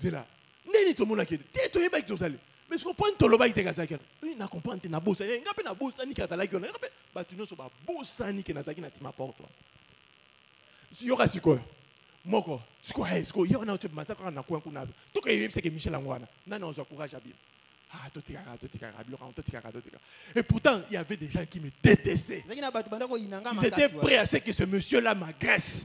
C'est là. Neni to mona kede. Te to yeba ki to sale. Mais ce qu'on prend to loba ite kazaki. Il na comprendre na bossa. Ngape na bossa ni kata la ki. Ngape ba tu no so ba bossa ni ke na zaki na sima porte. Si yoka siko. Moko. Siko hey siko yo na otu masaka na kwa kuna. To ke yebse ke Michel Angwana. Nana on encourage à bien. Et pourtant, il y avait des gens qui me détestaient. Ils étaient prêts à ce que ce monsieur-là m'agresse.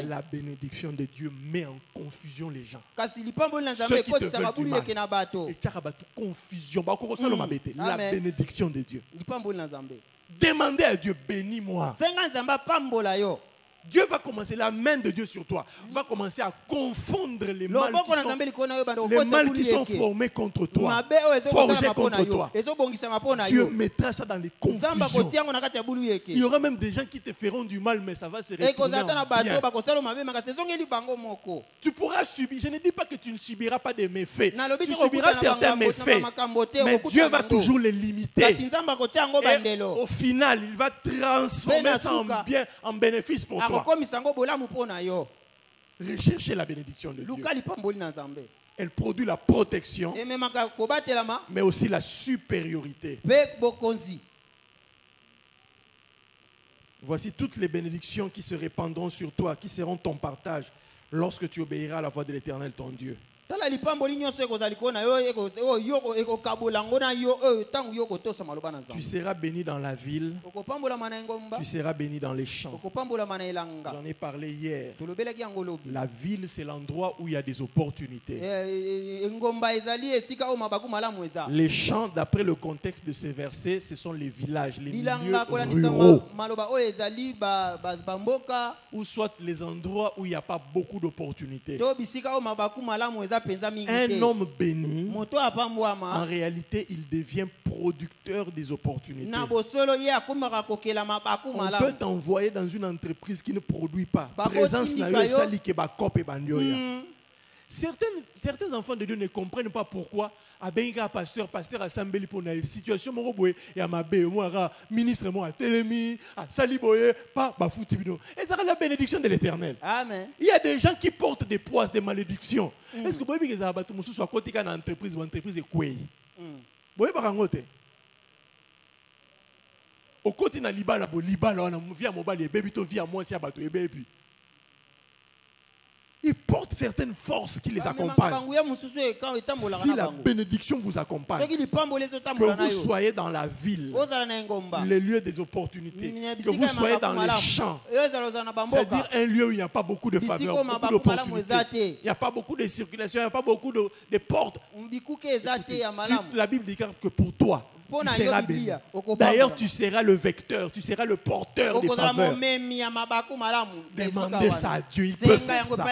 La bénédiction de Dieu met en confusion les gens. Ceux qui te veulent du mal. Et confusion. La bénédiction de Dieu. Demandez à Dieu, bénis-moi. Dieu va commencer, la main de Dieu sur toi va commencer à confondre les mâles qui sont formés contre toi, forgés contre toi. Dieu mettra ça dans les confusions. Il y aura même des gens qui te feront du mal, mais ça va se retourner en bien. Tu pourras subir, je ne dis pas que tu ne subiras pas des méfaits. Tu subiras certains méfaits, mais Dieu va toujours les limiter. Et au final, il va transformer ça en bien, en bénéfice pour toi. Recherchez la bénédiction de Dieu. Elle produit la protection, mais aussi la supériorité. Voici toutes les bénédictions qui se répandront sur toi, qui seront ton partage lorsque tu obéiras à la voix de l'Éternel, ton Dieu. Tu seras béni dans la ville, tu seras béni dans les champs. J'en ai parlé hier. La ville, c'est l'endroit où il y a des opportunités. Les champs, d'après le contexte de ces versets, ce sont les villages, les milieux ruraux. Ou soit les endroits où il n'y a pas beaucoup d'opportunités. Un homme béni, en réalité, il devient producteur des opportunités. On peut t'envoyer dans une entreprise qui ne produit pas. Présence certains enfants de Dieu ne comprennent pas pourquoi pasteur assemblée pour une situation ministre et ça la bénédiction de l'Éternel. Amen. Il y a des gens qui portent des poids, des malédictions. Est-ce que vous voyez que ça va tout soit côté d'une entreprise ou entreprise est quoi? Vous voyez par contre au côté na libala on a via mobile baby to via moi si abato baby. Ils portent certaines forces qui les accompagnent. Si la bénédiction vous accompagne, que vous soyez dans la ville, les lieux des opportunités, que vous soyez dans les champs, c'est-à-dire un lieu où il n'y a pas beaucoup de faveurs, beaucoup d'opportunités, il n'y a pas beaucoup de circulation, il n'y a pas beaucoup de portes. La Bible dit que pour toi, tu seras béni. D'ailleurs, tu seras le vecteur, tu seras le porteur des faveurs. Demandez ça à Dieu, il peut faire ça.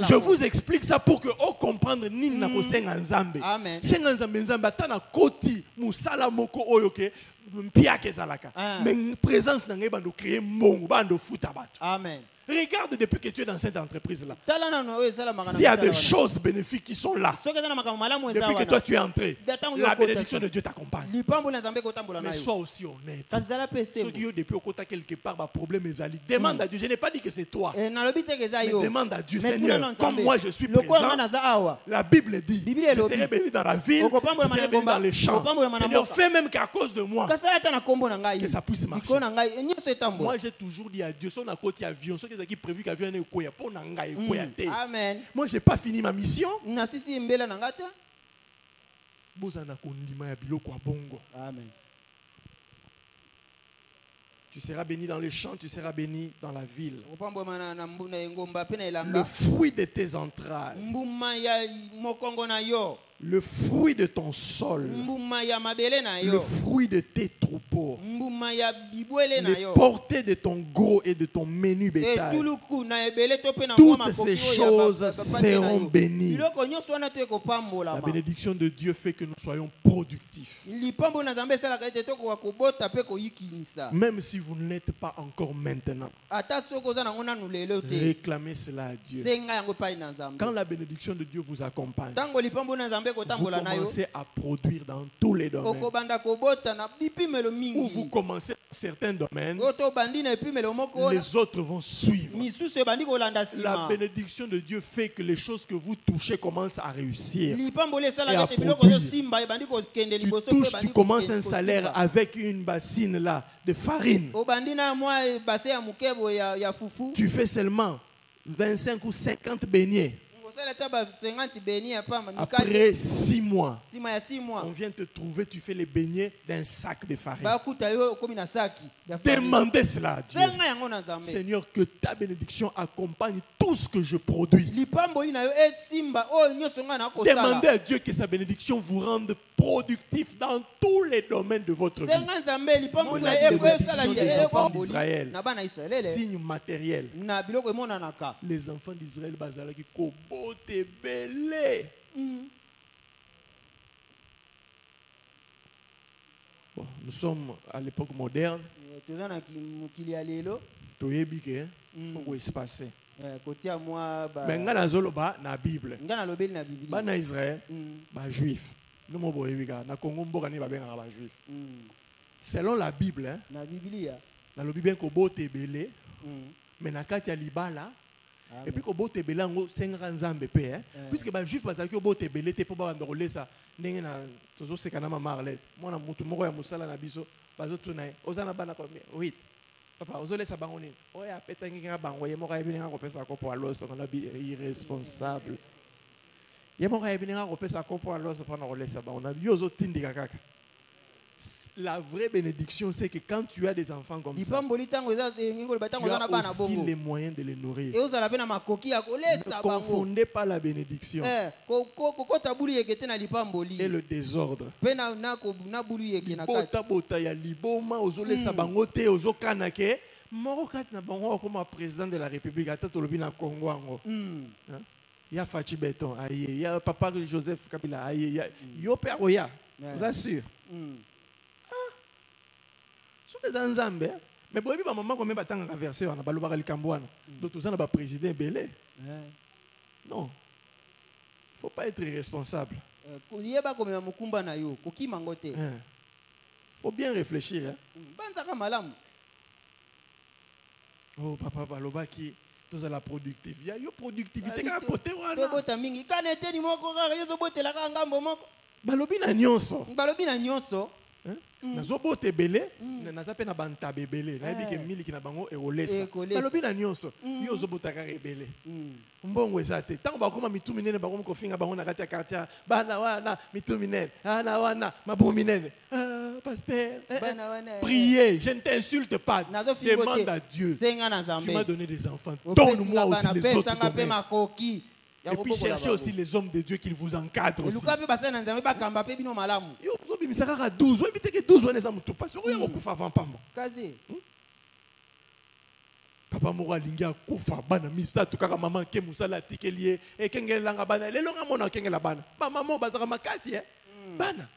Je vous explique ça pour que vous compreniez Nina Kosenga Nzambe. Senga Nzambe Nzambe atana koti musala moko oyoke mpiake zalaka. Mais présence na ngeba ndo créer mbongo bando futa bato. Amen. Regarde depuis que tu es dans cette entreprise-là. S'il y a des choses bénéfiques qui sont là, depuis que toi tu es entré, la bénédiction de Dieu t'accompagne. Mais sois aussi honnête. Ceux qui ont depuis au côté quelque part, problème est allé. Demande à Dieu. Je n'ai pas dit que c'est toi. Mais demande à Dieu, Seigneur, comme moi je suis présent. La Bible dit, je serai béni dans la ville, je serai béni dans les champs. Seigneur, fais même qu'à cause de moi, que ça puisse marcher. Moi j'ai toujours dit à Dieu, son à côté avion, qui prévu qu'avion ne koya pour nanga et koya te. Amen. Moi j'ai pas fini ma mission. Nasisi mbela nangata. Bozana kondima ya biloko ya bongo. Amen. Tu seras béni dans les champs, tu seras béni dans la ville. Le fruit de tes entrailles. Le fruit de ton sol, le fruit de tes troupeaux, les portées de ton gros et de ton menu bétail, toutes ces choses seront bénies. La bénédiction de Dieu fait que nous soyons productifs. Même si vous ne l'êtes pas encore maintenant, réclamez cela à Dieu. Quand la bénédiction de Dieu vous accompagne, vous commencez à produire dans tous les domaines. Ou vous commencez dans certains domaines, les autres vont suivre. La bénédiction de Dieu fait que les choses que vous touchez commencent à réussir et à produire. Tu commences un salaire avec une bassine là de farine. Tu fais seulement 25 ou 50 beignets. Après 6 mois, on vient te trouver, tu fais les beignets d'un sac de farine. Demandez cela à Dieu. Seigneur, que ta bénédiction accompagne tout ce que je produis. Demandez à Dieu que sa bénédiction vous rende productif dans tous les domaines de votre vie. La bénédiction des enfants d'Israël, signe matériel. Les enfants d'Israël, bon, nous sommes à l'époque moderne. Il faut se passer. Mais na Bible, na Israël, juif. Selon la Bible, mais na kati ya libala Et puis, quand tu es belé, c'est un nzambe pe, hein. Puisque les juifs, parce que tu es belé, tu peux pas enrôler ça. N'est-ce pas toujours c'est quand même marlé. Moi, na mutu moko ya musala na biso, bazo tunae. Ozana bana combien? Oui. Papa, ozole sa bangoni. Oya peta nginga bango, ye moko ebini ngako pesa ko po aloso, on a irresponsable. Ye moko ebini ngako pesa ko po aloso pour na rolesa ba. On a yozo tindika kaka. La vraie bénédiction, c'est que quand tu as des enfants comme ça, tu as aussi les moyens de les nourrir. Ne confondez pas la bénédiction et le désordre. Président de la République, il y a Fachi Beton, il y a Papa Joseph Kabila, il y a Père Oya, vous assure. Les Anzambes, mais si vous maman comme batanga verser on a balobaka likambwana donc tous na ba président belé non faut pas être irresponsable faut bien réfléchir oh papa balobaki tous à la productivité yo productivité ka côté wana balobi na nyonso nazo bote belé naza pe na banta bebele na yebi ke miliki na bango eolesa balobi na nyonso yo zo botaka rebele mbongo ezate tango bakoma mituminene bakoma kofinga bango na kati ya quartier bana wana mituminene ana wana mabuminene pasteur priez, je ne t'insulte pas, demande à Dieu, tu m'as donné des enfants, donne-moi aussi les autres domaines. Et puis cherchez aussi les hommes de Dieu qui vous encadrent aussi. Papa mora linga kufa bana misato kaka maman ke musala tikelier e kengelanga bana lelonga mona kengela bana ba maman bazaka makasi bana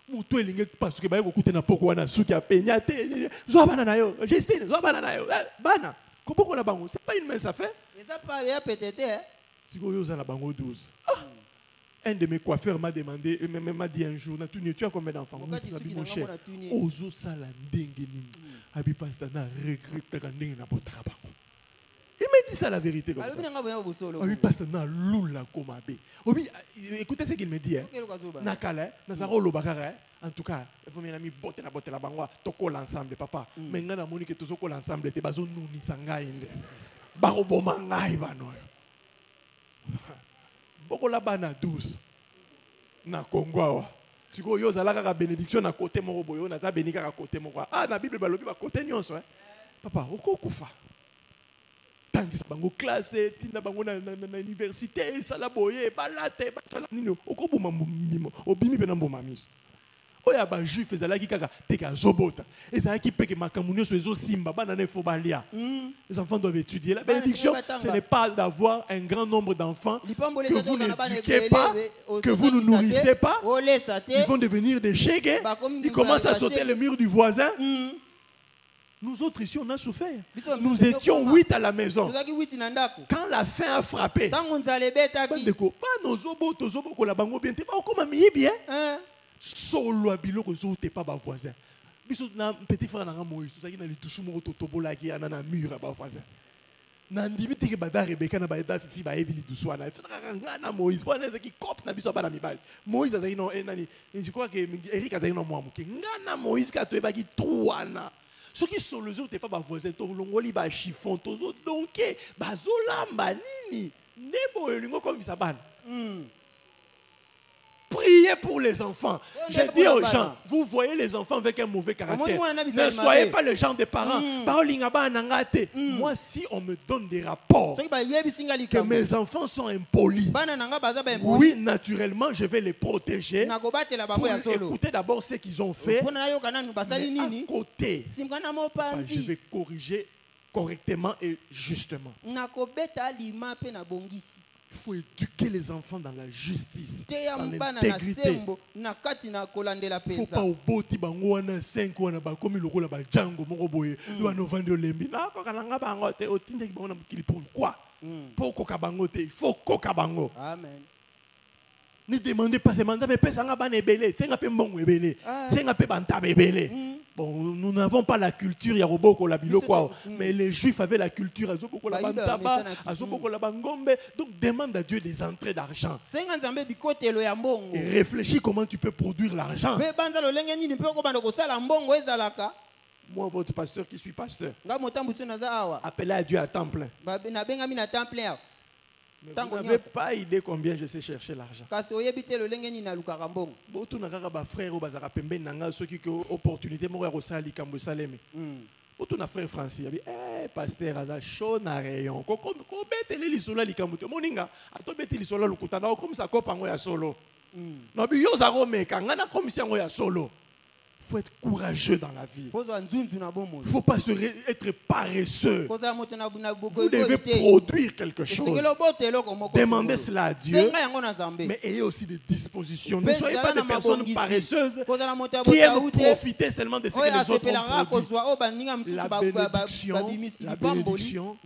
mutu elinge parce que ba ko na poko wana suki a penya te zo bana na yo Justine zo bana na yo bana ko poko la bango c'est pas une mince affaire ça pas ya peut-être si go yo za na bango 12 un de mes coiffeurs m'a demandé m'a dit un jour na tu as combien d'enfants mon cher ozo sala ndenge nini abi pasteur na regrette ka ndenge na botaka bango. Il m'a dit ça la vérité comme ça. Oui, pasteur na lula komabe. Oui, écoutez ce qu'il me dit. Nakala, nazaro lobakara. En tout cas, vous m'avez mis botte la bangwa, toko l'ensemble papa. Mais ngana moni que tozoko l'ensemble te bazo nuni sangai inde. Baro bomangai bano. Boko la bana 12. Na Kongwa. Siko yo zalaka ka bénédiction na côté moko boyo na za bénika ka côté moko. Ah na Bible balobi ba côté nyonso Papa, okokufa. Tangisa bango classe tinda bango na université sala boye balate basala nini okobuma mimo obimi pena mboma miso oya ba juif ezalaki kaka teka zobota ezalaki peke makambo nyonso ezo simba bana na fo balia. Les enfants doivent étudier. La bénédiction, ce n'est pas d'avoir un grand nombre d'enfants que vous n'éduquez pas, que vous ne nourrissez pas. Ils vont devenir des chégués. Ils commencent à sauter le mur du voisin. Nous autres ici, on a souffert. Nous étions 8 à la maison. Quand la faim a frappé, solo abilo ko zote pa ba voisin. Biso na petit frère na Moïse, tout ça qui na litushu mo totobola ki ana na mur ba voisin. Na ndimi teke bada Rebeka na ba eda fifi ba ebili dusu ana. Fera na Moïse, pour na qui cop na biso bana mibali. Moïse azali no nani, je crois que Eric azali no moi muke. Ngana Moïse ka to ba ki truana. Ce qui sont les autres pas ba voisin to longoli ba chiffon to donc ba zolamba nini. Nebo elingo comme ça bana. Priez pour les enfants. Je dis aux gens, vous voyez les enfants avec un mauvais caractère. Ne soyez pas le genre de parents. Moi, si on me donne des rapports que mes enfants sont impolis, oui, naturellement, je vais les protéger pour écouter d'abord ce qu'ils ont fait. Mais à côté, je vais corriger correctement et justement. Il faut éduquer les enfants dans la justice, dans l'intégrité. Il ne faut pas au boti bango wana 5 wana ba komi lokola ba jango moko boye wana vendre lembi na ko kalanga bango te otinde bango na mukili pourquoi pour koka bango te il faut koka bango. Amen. Ne demandez pas seulement mais pesanga ban ebele, c'est nga pe mbongo ebele, c'est nga pe banta ebele. Bon, nous n'avons pas la culture yaroboko la biloko, mais les juifs avaient la culture azoboko la bantaba, azoboko la bangombe. Donc demande à Dieu des entrées d'argent. Et réfléchis comment tu peux produire l'argent. Moi, votre pasteur qui suis pasteur, appelez à Dieu à temps plein. Mais vous n'avez pas idée combien je sais chercher l'argent. Beaucoup de frères ou bazara pembe nanga ceux qui ont opportunité moi rosali kambo saleme. Beaucoup de frères Francis il dit eh pasteur aza chaud na rayon. Ko betele lisola likambo to moninga ato betele lisola lukuta na comme ça kopa ngo ya solo. Na bi yo za romeka ngana commission ngo ya solo. Il faut être courageux dans la vie. Il ne faut pas être paresseux. Vous devez produire quelque chose. Demandez cela à Dieu. Mais ayez aussi des dispositions. Ne soyez pas des personnes paresseuses qui aiment profiter seulement de ce que les autres ont produit. La bénédiction,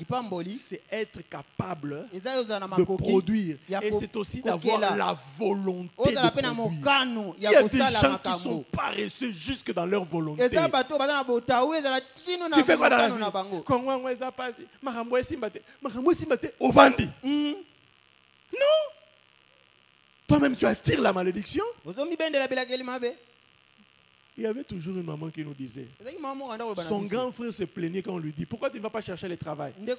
c'est être capable de produire. Et c'est aussi d'avoir la volonté de produire. Il y a des gens qui sont paresseux jusque dans leur volonté. Tu fais quoi dans la vie? Non. Toi-même, tu attires la malédiction. Il y avait toujours une maman qui nous disait, son grand frère se plaignait quand on lui dit, pourquoi tu ne vas pas chercher le travail? Toi,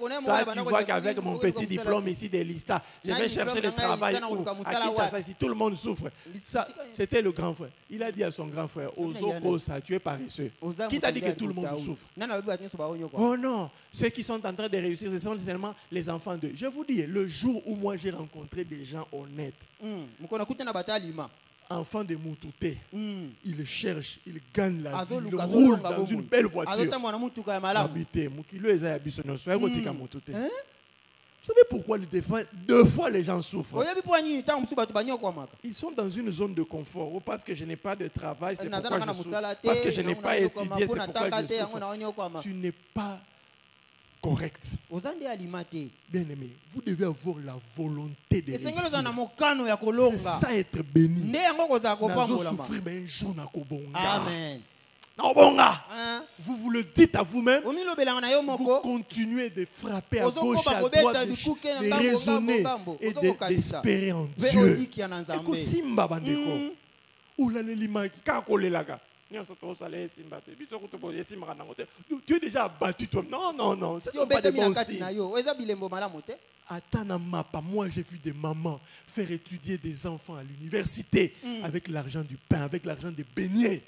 tu vois qu'avec mon petit diplôme ici des listas, je vais chercher le travail à Kinshasa ici, tout le monde souffre. Ça, c'était le grand frère. Il a dit à son grand frère, tu es paresseux. Qui t'a dit que tout le monde souffre? Oh non, ceux qui sont en train de réussir, ce sont seulement les enfants d'eux. Je vous dis, le jour où moi j'ai rencontré des gens honnêtes, enfant de Moutouté, il cherche, il gagne la vie, il roule dans une belle voiture. Vous savez pourquoi deux fois les gens souffrent? Ils sont dans une zone de confort. Ou parce que je n'ai pas de travail, c'est pourquoi je souffre. Parce que je n'ai pas étudié, c'est pourquoi je souffre. Tu n'es pas correct. Bien aimé, vous devez avoir la volonté de réussir. C'est ça être béni. Amen. Vous le dites à vous-même. Vous continuez de frapper à gauche et à droite, de raisonner et d'espérer en Dieu. Tu es déjà abattu toi. Non, ce n'est pas de bon signe. Moi j'ai vu des mamans faire étudier des enfants à l'université avec l'argent du pain, avec l'argent des beignets.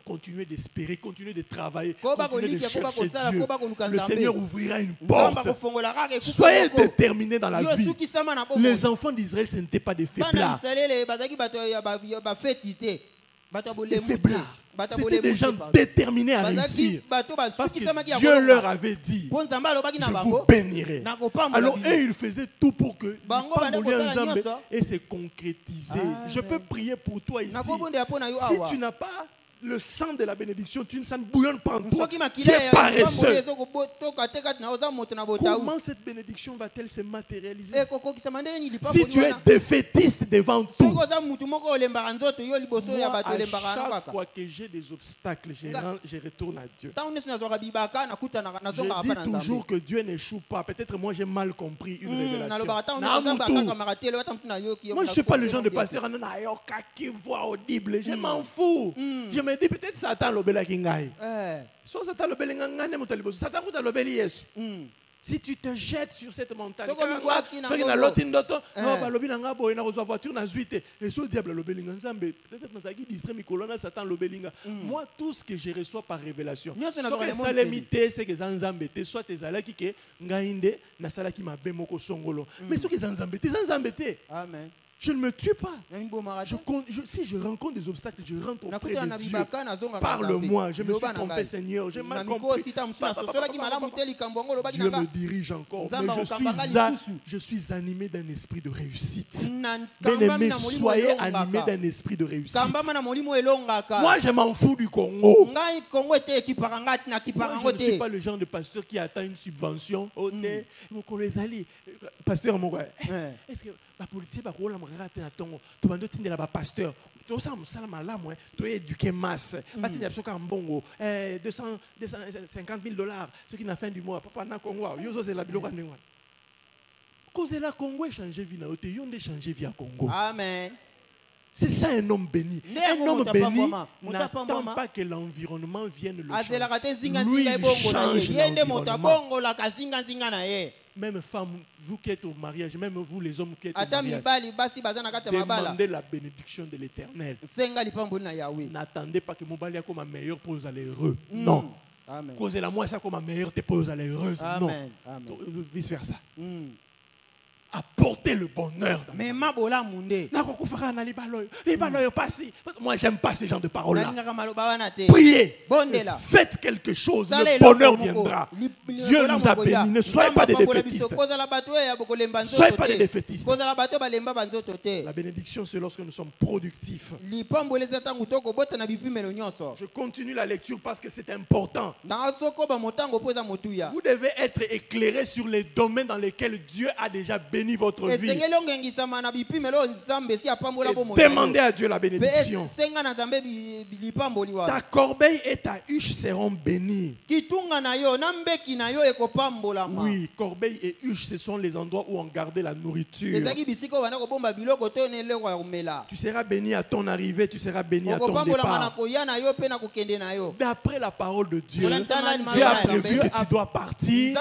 Continuez d'espérer, continuez de travailler, continuez de chercher Dieu. Le Seigneur ouvrira une porte. Soyez déterminés dans la vie. Les enfants d'Israël, ce n'étaient pas des faiblards. Les faiblards. C'était des gens déterminés à réussir. Parce que Dieu leur avait dit, je vous bénirai. Alors eux, ils faisaient tout pour que et se concrétiser. Je peux prier pour toi ici. Si tu n'as pas le sang de la bénédiction, ça ne bouillonne pas en toi. Tu es paresseux. Comment cette bénédiction va-t-elle se matérialiser? Si tu es défaitiste devant tout, moi, à chaque fois que j'ai des obstacles, je retourne à Dieu. Je dis toujours que Dieu n'échoue pas. Peut-être moi j'ai mal compris une révélation. Moi je ne suis pas le genre de pasteur qui voit audible. Je m'en fous. Je me dis peut-être Satan l'obéla kingai. Soit Satan l'obéla ngane mutalibo. Satan l'obéli Yesu. Si tu te jettes sur cette montagne, moi, tout ce que je reçois par révélation, c'est que soit tes alaki ke ngainde na salaki mabemoko songolo. Mais ce que zanzambete. Amen. Je ne me tue pas. Si je rencontre des obstacles, je rentre auprès de Dieu. Parle-moi. Je me suis trompé, Seigneur. J'ai mal compris. Dieu me dirige encore. Mais je suis animé d'un esprit de réussite. Bien-aimés, soyez animés d'un esprit de réussite. Moi, je m'en fous du Congo. Moi, je ne suis pas le genre de pasteur qui attend une subvention. Pasteur, est-ce que Les policiers sont là, tu vas dire là, pasteur. Tu ça tu es éduqué masse. Tu dis que bon, 250 000 $, ce qui n'a fin du mois. Papa na Congo, yo c'est la biloka ndengwa. Cause la Congo changer vie na ote, yo ndé changer vie à Congo. Amen. C'est ça un homme béni. Un homme béni n'attend pas que l'environnement vienne le changer. Lui, il change l'environnement. Même femme, vous qui êtes au mariage, même vous les hommes qui êtes au mariage, demandez la bénédiction de l'Éternel. N'attendez pas que mon bali comme ma meilleure pour vous aller heureux. Non. Causez-la moi ça comme ma meilleure pour vous aller heureuse. Non. Vice versa. Apporter le bonheur. Moi, j'aime pas ces gens de paroles-là. Priez. Faites quelque chose. Le bonheur viendra. Dieu nous a bénis. Ne soyez pas des défaitistes. Ne soyez pas des défaitistes. La bénédiction, c'est lorsque nous sommes productifs. Je continue la lecture parce que c'est important. Vous devez être éclairé sur les domaines dans lesquels Dieu a déjà béni votre vie. Demandez à Dieu la bénédiction. Ta corbeille et ta huche seront bénies. Oui, corbeille et huche, ce sont les endroits où on gardait la nourriture. Tu seras béni à ton arrivée, tu seras béni à ton départ. D'après la parole de Dieu, Dieu a prévu que tu dois partir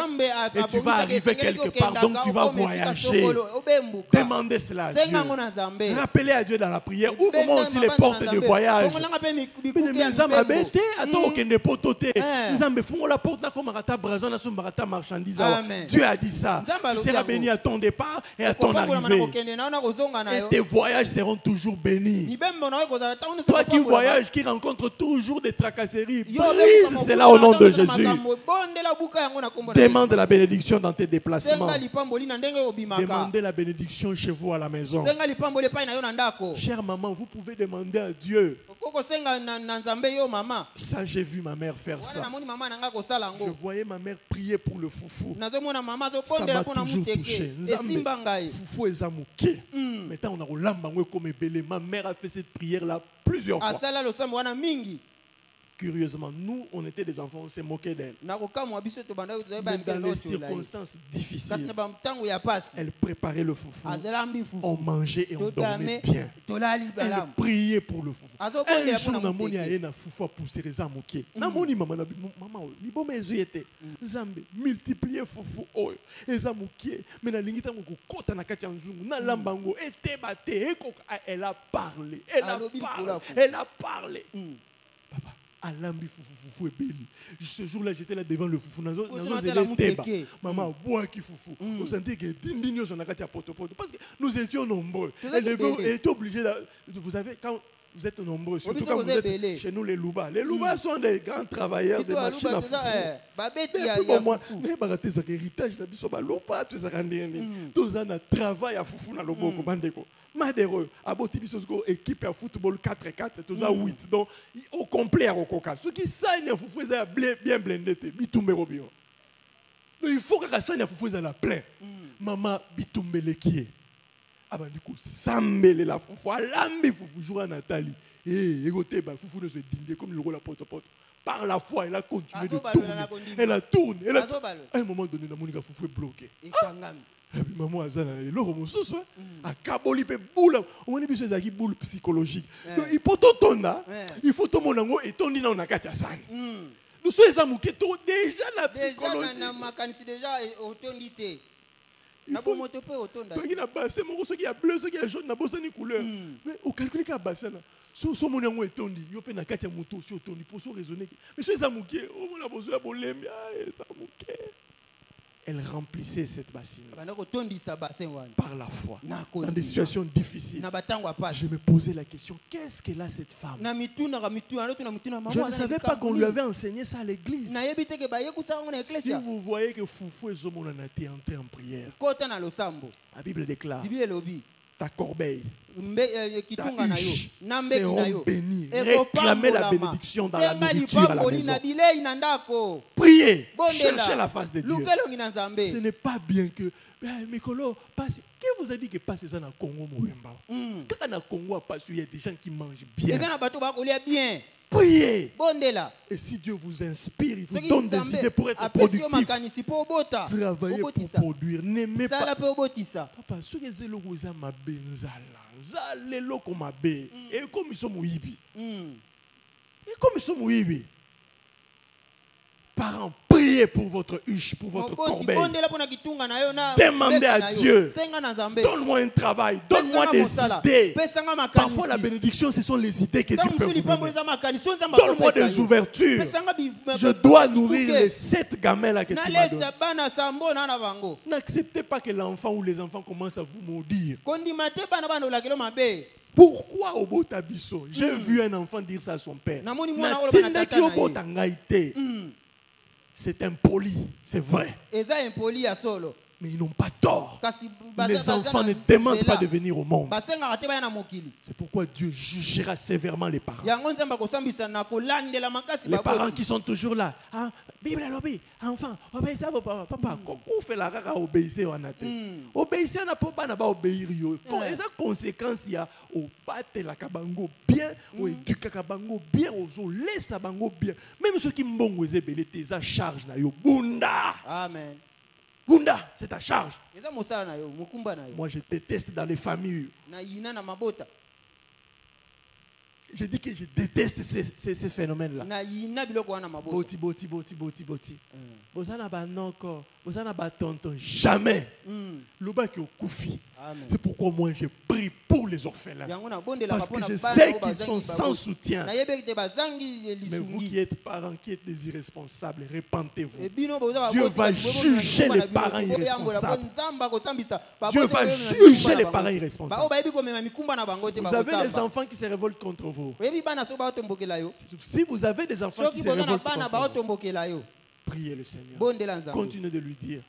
et tu vas arriver quelque part, donc tu vas voyager. Demandez cela à Dieu. Rappelez à Dieu dans la prière. Ouvre-moi aussi les portes de voyage. Dieu a dit ça. Tu seras béni à ton départ et à ton arrivée. Et tes voyages seront toujours bénis. Toi qui voyages, qui rencontres toujours des tracasseries, brise cela au nom de Jésus. Demande la bénédiction dans tes déplacements. Demandez la bénédiction chez vous à la maison. Chère maman, vous pouvez demander à Dieu. Ça, j'ai vu ma mère faire ça. Je voyais ma mère prier pour le foufou. Ça m'a toujours touché. Foufou est zamouké. Maintenant, on a comme ma mère a fait cette prière-là plusieurs fois. Curieusement, nous, on était des enfants, on s'est moqué d'elle. Même dans les circonstances difficiles, elle préparait le foufou. On mangeait et on dormait bien. Elle priait pour le foufou. Un jour, on a eu un foufou à pousser les amoqués. Maman, multiplier foufou. Les amoqués. Mais elle a parlé. Elle a parlé. Elle a parlé. Papa. Alambi foufou et béli. Ce jour-là, j'étais là devant le foufou. Maman, bois qui foufou. On sentait que d'indignos on a gâté à poto. Parce que nous étions nombreux. Elle était obligée. Vous savez, quand vous êtes nombreux, surtout quand vous êtes chez nous les Louba. Les Louba sont des grands travailleurs de machines à foufou. Mais héritage tous un travail à foufou dans le boko bandeko. Madéreux, aboti biso équipe à football 4-4, tous à 8 donc au complet à Okoka. Ceux qui signent à foufou bien blindé bitumbe robio. Il faut que ça signe à foufou la plein. Maman bitumbe le qui ah ben du coup sambele la foufou alambi foufou jour à Nathalie et égoté ba foufou ne se dinde comme le rôle à porte par la foi elle a continué de tourner elle a tourné à un moment donné la monica foufou est bloqué et maman azana loro mosusu a kaboli pe boule on dit biso ezaki boule psychologique donc il faut tonda il faut to monango et tondi na nakati ya sani nous sommes amuke to déjà la psychologie na makanisi déjà otondité. Il faut monter peu autant d'ailleurs. Parce qu'il a bassin, mon qui a bleu, ce qui a jaune, na bossa ni couleur. Mais au calcul qu'il a bassin là, so mon yango etondi, yo pe na kati ya moto so etondi pour so raisonner. Mais so zamuke, o mon a besoin bolemia, zamuke. Elle remplissait cette bassine par la foi. Dans des situations difficiles, je me posais la question, qu'est-ce qu'elle a cette femme? Je ne savais pas qu'on lui avait enseigné ça à l'église. Si vous voyez que Foufou et Zomon a été entré en prière, la Bible déclare, ta corbeille ta huche seront bénies. Réclamez la bénédiction dans la nourriture à la maison. Priez, cherchez la face de Dieu. Ce n'est pas bien que Mikolo passe. Qui vous a dit que passe ça dans le Congo? Quand dans le Congo, il y a des gens qui mangent bien. Priez. Et si Dieu vous inspire, il vous donne des idées pour être productif. Travaillez pour produire. N'aimez pas. Papa, ce que c'est le rosa ma benzala. Zale lo comme abe. Et comme ils sont mouibi. Et comme ils sont mouibi. Parents, priez pour votre huche, pour votre corbeille. Demandez à Dieu. Donne-moi un travail, donne-moi des idées. Parfois la bénédiction, ce sont les idées que Dieu peut vous donner. Donne-moi des ouvertures. Je dois nourrir les 7 gamins-là que tu m'as donnés. N'acceptez pas que l'enfant ou les enfants commencent à vous maudire. Pourquoi au Botabiso? J'ai vu un enfant dire ça à son père. C'est impoli, c'est vrai. Mais ils n'ont pas tort. Les enfants ne demandent pas de venir au monde. C'est pourquoi Dieu jugera sévèrement les parents. Les parents qui sont toujours là. Hein? Bible lobby, enfant, obéissez à vos parents. Papa, comment fait la rara obéissez en athée? Obéissez à n'a pas obéir. Quand les conséquences, il y a au battre la kabango bien, au éduquer kabango bien, au laisser bango bien. Même ceux qui m'ont osé ça charge na yo bunda. Amen. Bunda, c'est ta charge. Moi, je déteste dans les familles. Je dis que je déteste ces phénomènes-là. Boti. Bozana ba noko, bozana ba tonton, jamais. Loba ki okufi. C'est pourquoi moi je prie pour les orphelins. Parce que je sais qu'ils sont sans soutien. Mais vous qui êtes parents, qui êtes des irresponsables, repentez-vous. Dieu va juger les parents irresponsables. Dieu va juger les parents irresponsables. Vous avez des enfants qui se révoltent contre vous. Si vous avez des enfants qui se révoltent contre vous, priez le Seigneur. Continuez de lui dire,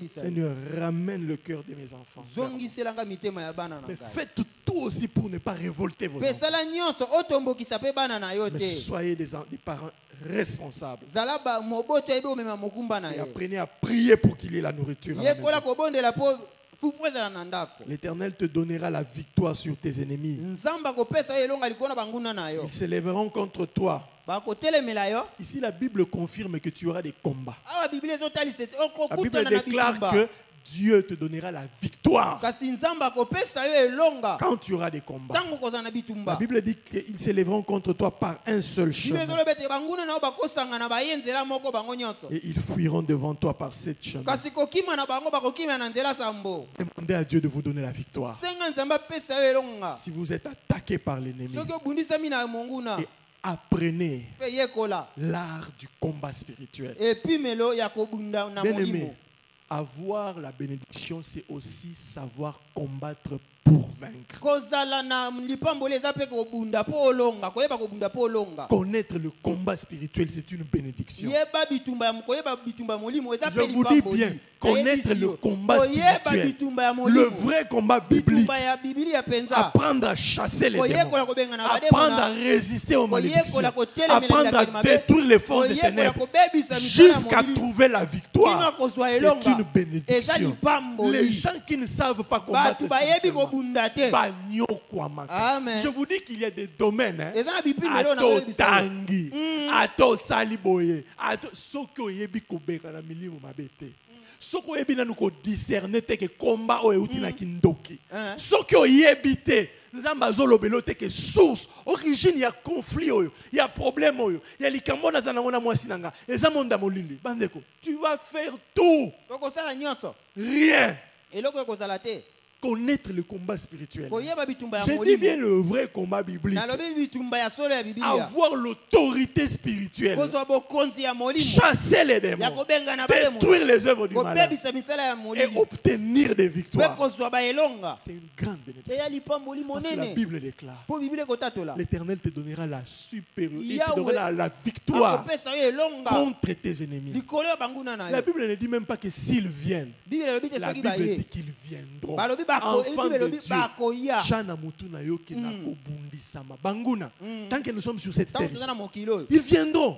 Seigneur, ramène le cœur de mes enfants. Mais faites tout aussi pour ne pas révolter vos enfants. Mais soyez des parents responsables. Et apprenez à prier pour qu'il y ait la nourriture à la maison. L'Éternel te donnera la victoire sur tes ennemis. Ils s'élèveront contre toi. Ici, la Bible confirme que tu auras des combats. La Bible déclare que Dieu te donnera la victoire quand tu auras des combats. La Bible dit qu'ils s'élèveront contre toi par un seul chemin. Et ils fuiront devant toi par 7 chemins. Demandez à Dieu de vous donner la victoire. Si vous êtes attaqué par l'ennemi, et apprenez l'art du combat spirituel. Bien-aimé, avoir la bénédiction, c'est aussi savoir combattre pour vaincre. Connaître le combat spirituel, c'est une bénédiction. Je vous dis bien, connaître le combat spirituel, le vrai combat biblique, apprendre à chasser les démons, apprendre à résister aux malédictions, apprendre à détruire les forces des ténèbres jusqu'à trouver la victoire, c'est une bénédiction. Les gens qui ne savent pas combattre spirituellement, je vous dis qu'il y a des domaines, ato tangi, ato saliboye, ato soko yebi kobeka na milimu mabete. Soko yebi na nuko discerner te ke combat o euti na kindoki. Soko yebi te nzamba zolobelo te ke source, origine ya conflit oyo, ya problème oyo, ya likambo na zana ngona mwasi nanga. Eza monda molindi. Bandeko, tu vas faire tout. Rien. Connaître le combat spirituel. Je dis bien le vrai combat biblique. Avoir l'autorité spirituelle. Chasser les démons. Détruire les œuvres du malin. Et obtenir des victoires. C'est une grande bénédiction. Parce que la Bible déclare. L'Éternel te donnera la supériorité. Il te donnera la victoire contre tes ennemis. La Bible ne dit même pas que s'ils viennent. La Bible dit qu'ils viendront. enfants de Dieu, Chana Mutuna Yoke na kobundisama banguna. Tant que nous sommes sur cette terre, ils viendront.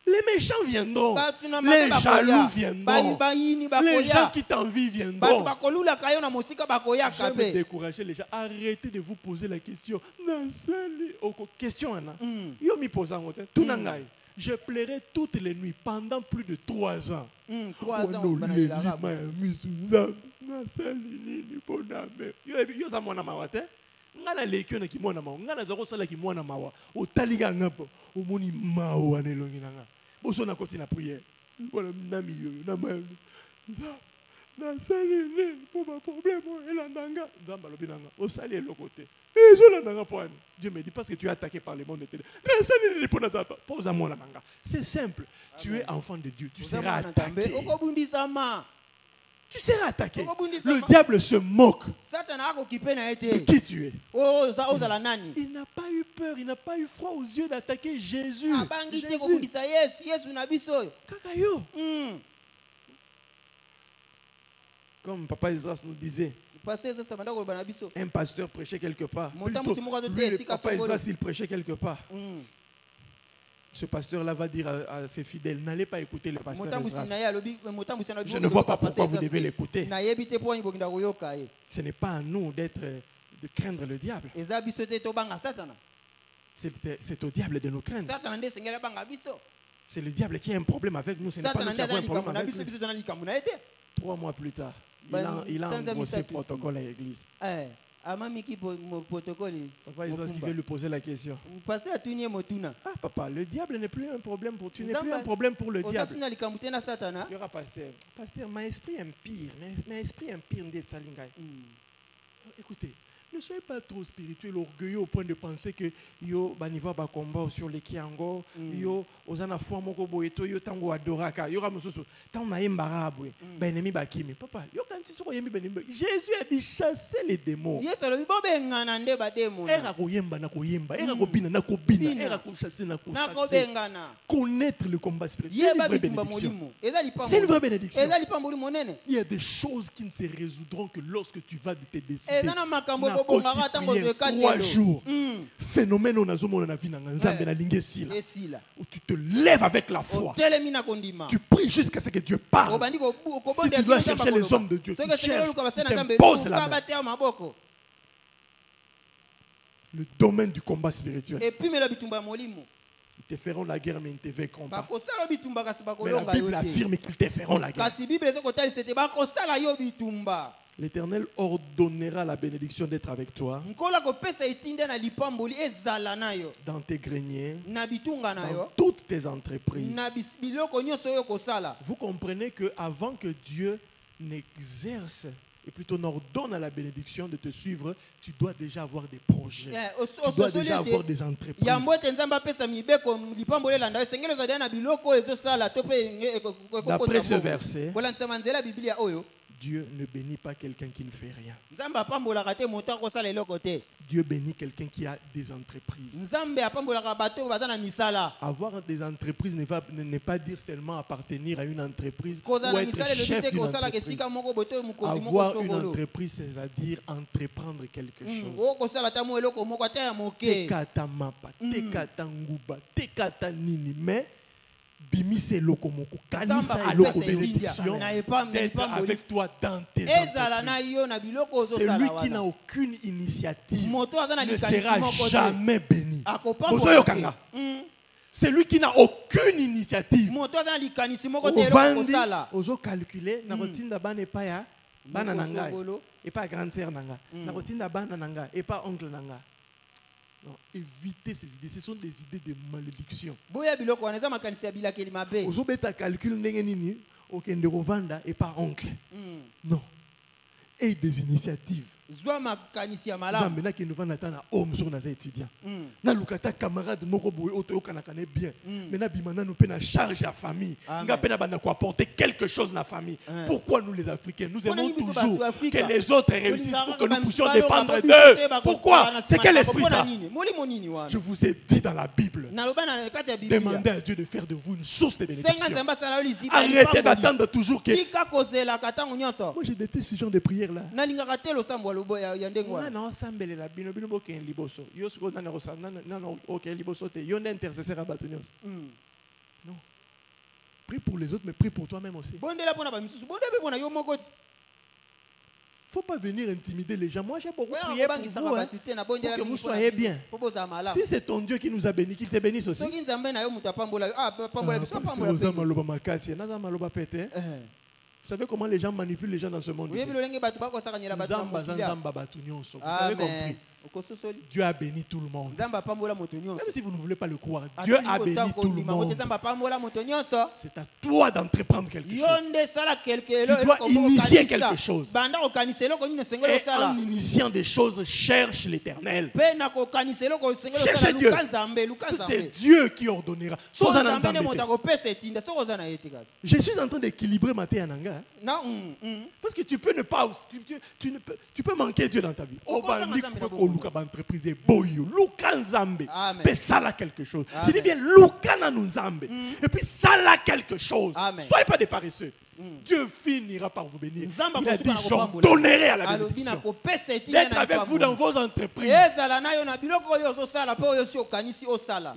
Les méchants viendront. Les jaloux viendront. Les gens qui t'envient viendront. Je vais décourager les gens. Arrêtez de vous poser la question. Question. Je plairai toutes les nuits pendant plus de 3 ans. 3 ans. Ngana lekyo na kimwana mawa ngana zako sala kimwana mawa otaliga ngapo omoni mawa na elongi nanga boso na koti na prière voilà nami yo na ma na sali ne pour ma problème elandanga nzamba lobi nanga osali elokote ezo landanga poani Dieu me dit parce que tu es attaqué par le monde de télé na sali ne pona zapa posa mona nanga c'est simple. Tu es enfant de Dieu, tu seras attaqué. Tu seras attaqué. Le diable se moque de qui tu es. Il n'a pas eu peur, il n'a pas eu froid aux yeux d'attaquer Jésus. Kakayo. Comme Papa Israël nous disait, un pasteur prêchait quelque part. Papa Israël, s'il prêchait quelque part. Ce pasteur-là va dire à ses fidèles, n'allez pas écouter le pasteur Israël. Je ne vois pas pourquoi vous devez l'écouter. Ce n'est pas à nous de craindre le diable. C'est au diable de nous craindre. C'est le diable qui a un problème avec nous. Ce n'est pas nous qui avons un problème avec lui. 3 mois plus tard, il a engrossé le protocole à l'église. Papa Israël qui veut lui poser la question. Ah papa, le diable n'est plus un problème pour tu n'es plus un problème pour le diable. Il y aura pasteur, ma esprit impire, écoutez, ne soyez pas trop spirituel, orgueilleux au point de penser que yo baniva ba combat sur les kiango, yo ozana foi moko boyeto yo tango adoraka, yo ramosusu, tango na yembarabwe, ba ennemi ba kimi. Papa, yo kanti soko yembi benimba. Jésus a dit chasser les démons. Era ko yemba na ko yemba, era ko bina na ko bina, era ko chasser na ko chasser. Connaître le combat spirituel, c'est une vraie bénédiction. Il y a des choses qui ne se résoudront que lorsque tu vas te décider. 3 jours. Phénomène on a zomo na vie na nzambe na lingesi là. Où tu te lèves avec la foi. Tu pries jusqu'à ce que Dieu parle. Si tu dois chercher les hommes de Dieu, tu cherches, tu t'imposes la main. Le domaine du combat spirituel. Ils te feront la guerre, mais ils ne te vaincront pas. Mais la Bible affirme qu'ils te feront la guerre. L'Éternel ordonnera la bénédiction d'être avec toi dans tes greniers, dans toutes tes entreprises. Vous comprenez qu'avant que Dieu n'exerce et plutôt n'ordonne à la bénédiction de te suivre, tu dois déjà avoir des projets. Tu dois déjà avoir des entreprises. D'après ce verset, Dieu ne bénit pas quelqu'un qui ne fait rien. Dieu bénit quelqu'un qui a des entreprises. Avoir des entreprises n'est pas dire seulement appartenir à une entreprise ou être chef d'une entreprise. Avoir une entreprise, c'est-à-dire entreprendre quelque chose. Tekata mapa, tekata nguba, tekata nini, mais bimise lokomoko, kanisa eloko bénédiction d'être avec toi dans tes entreprises. Celui qui n'a aucune initiative ne sera jamais béni. Celui qui n'a aucune initiative, ozo calculer na rotinda bana epaya bana nanga et pas grand-sœur nanga, na rotinda bana nanga et pas oncle nanga. Non, évitez ces idées, ce sont des idées de malédiction. Ozobeta calcul ndenge nini okende rovanda et pas oncle. Non. Et des initiatives. Nzambe na ki nous va natana homme sur nas étudiants. Na lukata camarade moko boye oto kanakane bien. Mais na bimana nous pe na charge à famille. Nga pe na bana ko apporter quelque chose na famille. Pourquoi nous les Africains nous aimons toujours que les autres réussissent pour que nous puissions dépendre d'eux? Pourquoi? C'est quel esprit ça? Je vous ai dit dans la Bible. Demandez à Dieu de faire de vous une source de bénédiction. Arrêtez d'attendre toujours que... Moi je déteste ce genre de prière là. Non. Prie pour les autres, mais prie pour toi-même aussi. Faut pas venir intimider les gens. Moi, j'ai beaucoup prié pour vous, hein, pour que vous soyez bien. Si c'est ton Dieu qui nous a bénis, qu'il te bénisse aussi. Vous savez comment les gens manipulent les gens dans ce monde ici? Vous avez compris? Dieu a béni tout le monde. Même si vous ne voulez pas le croire, Dieu a béni tout le monde. C'est à toi d'entreprendre quelque chose. Tu dois initier quelque chose. Et en initiant des choses, cherche l'Éternel. Cherche Dieu. C'est Dieu qui ordonnera. Je suis en train d'équilibrer ma tête en anga. Parce que tu peux ne pas, tu peux manquer Dieu dans ta vie. Entreprise boyo luka nzambe pe sala quelque chose. Je dis bien luka na nzambe et puis sala quelque chose. Soyez pas des paresseux. Dieu finira par vous bénir. Il a dit j'en donnerai à la bénédiction d'être avec vous dans vos entreprises.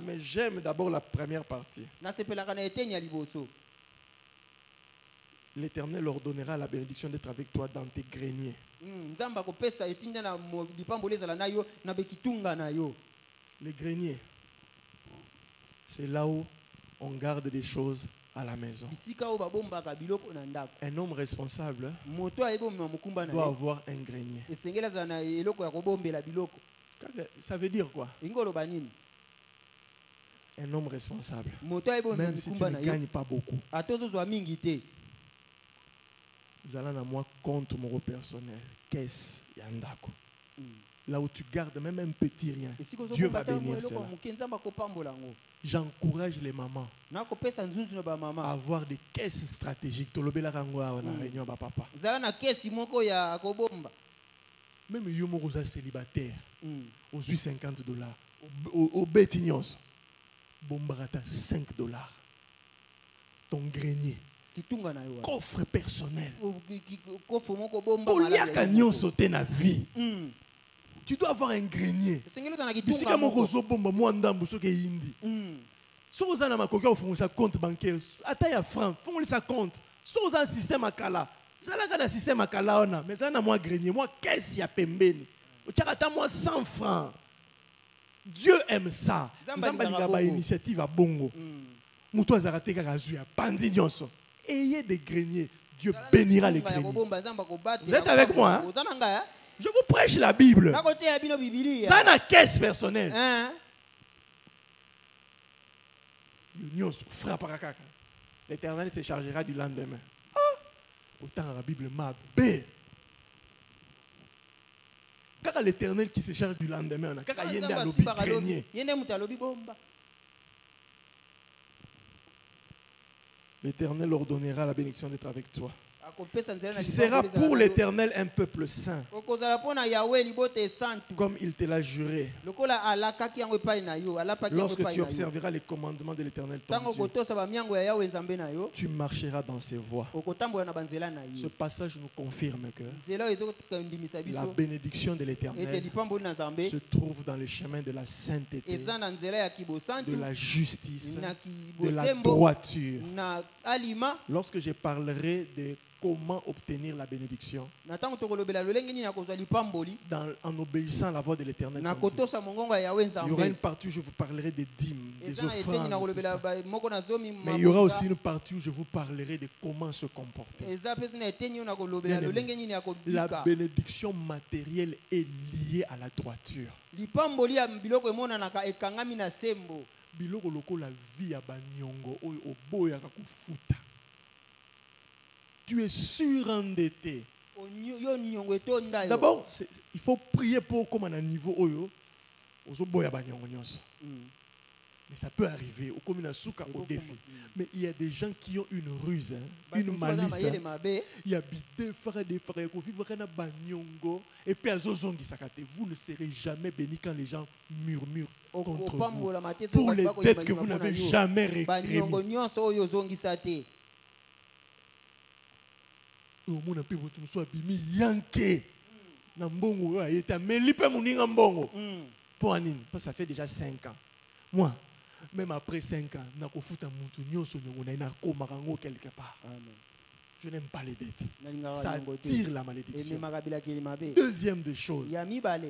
Mais j'aime d'abord la première partie. L'Éternel ordonnera la bénédiction d'être avec toi dans tes greniers. Les greniers, c'est là où on garde des choses à la maison. Un homme responsable doit avoir un grenier. Ça veut dire quoi? Un homme responsable, même si tu ne gagnes pas beaucoup, Zala na moi compte mon personnel, caisse yandako. Là où tu gardes même un petit rien, Dieu va bénir cela. J'encourage les mamans à avoir des caisses stratégiques. Même Yomo célibataire, aux $50, au Bétignos, Bombarata $5. Ton grenier. Coffre personnel. Tu dois avoir un grenier. Si vous avez un compte bancaire, à franc, un compte. Si vous avez un système à Kala, vous avez un système à Kala, mais vous avez un grenier. Moi, qu'est-ce qu'il y a pembeni? Vous avez moi 100 francs. Dieu aime ça. Vous avez une initiative à Bongo. Vous avez ayez des greniers. Dieu bénira les greniers. Vous êtes avec moi? Hein? Je vous prêche la Bible. Ça n'a caisse personnelle. L'Éternel se chargera du lendemain. Autant la Bible m'a bé. Quand l'Éternel qui se charge du lendemain, quand il y a un grenier. L'Éternel ordonnera la bénédiction d'être avec toi. Tu seras pour l'Éternel un peuple saint, comme il te l'a juré. Lorsque tu observeras les commandements de l'Éternel ton Dieu, tu marcheras dans ses voies. Ce passage nous confirme que la bénédiction de l'Éternel se trouve dans le chemin de la sainteté, de la justice, de la droiture. Lorsque je parlerai de comment obtenir la bénédiction, en obéissant à la voix de l'Éternel, il y aura une partie où je vous parlerai des dîmes, des offrandes, mais il y aura aussi une partie où je vous parlerai de comment se comporter. La bénédiction matérielle est liée à la droiture. Biloko lokola vie ya banyongo oyo oboya ka kufuta. Tu es surendetté. D'abord, il faut prier pour comme à un niveau oyo. Mais ça peut arriver au défi. Mais il y a des gens qui ont une ruse, une malice. Il y a des frères, et puis vous ne serez jamais bénis quand les gens murmurent contre vous pour les dettes que vous n'avez jamais réclamées. Parce que ça fait déjà 5 ans. Moi, même après 5 ans, quelque part. Je n'aime pas les dettes. Ça tire la malédiction. Deuxième des choses,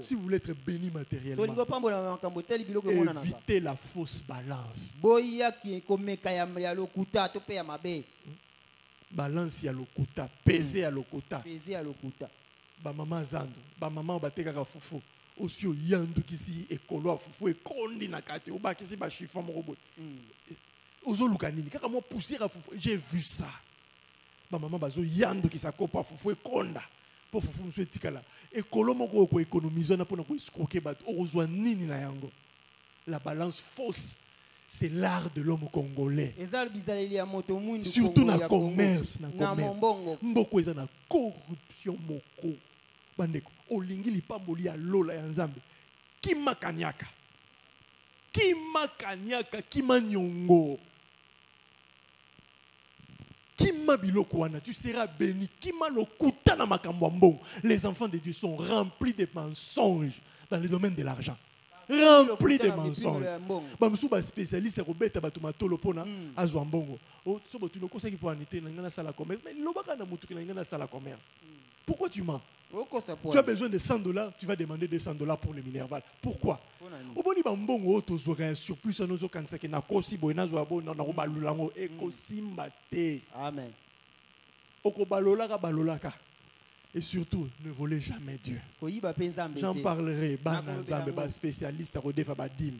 si vous voulez être béni matériellement, évitez la fausse balance. Balance ya lokuta, peser à lokuta. Ba maman zando, ba maman bateka ka fufu. Osio yandu kisi ekolo fufu e kondi na kati, oba kisi ba chiffon morobo. Ozo lukanini, kaka mo pousser à fufu, j'ai vu ça. Ba maman bazo yandu kisa kopa fufu e konda. Po fufu mso etikala. Ekolo moko ko économiser na pona ko escroquer bato. Ozwa nini na yango. La balance fausse. C'est l'art de l'homme congolais. Surtout dans le commerce. Mboko eza na corruption moko. Bandeko, olingi lipamboli ya lola ya nzambe. Kima kanyaka. Kima kanyaka, kima nyongo. Kima biloko wana, tu seras béni. Kima lokuta na makambo mbongo. Les enfants de Dieu sont remplis de mensonges dans le domaine de l'argent. Rempli de mensonges. Bamsuba spécialiste robeta batumatolo pona azwa mbongo. O so botuno kosa ki po anité na ngana sala commerce. Mais lobaka na mutu na ngana sala commerce. Pourquoi tu mens? Tu as besoin de $100, tu vas demander $200 pour le minerval. Pourquoi? Oboni bambongo o tozwaka surplus anozo kansaki na kosi boy nazwa bo na ko balulango ekosimba te. Amen. Okobalolaka balolaka. Et surtout, ne volez jamais Dieu. J'en parlerai. Spécialiste à Rodefa Badim.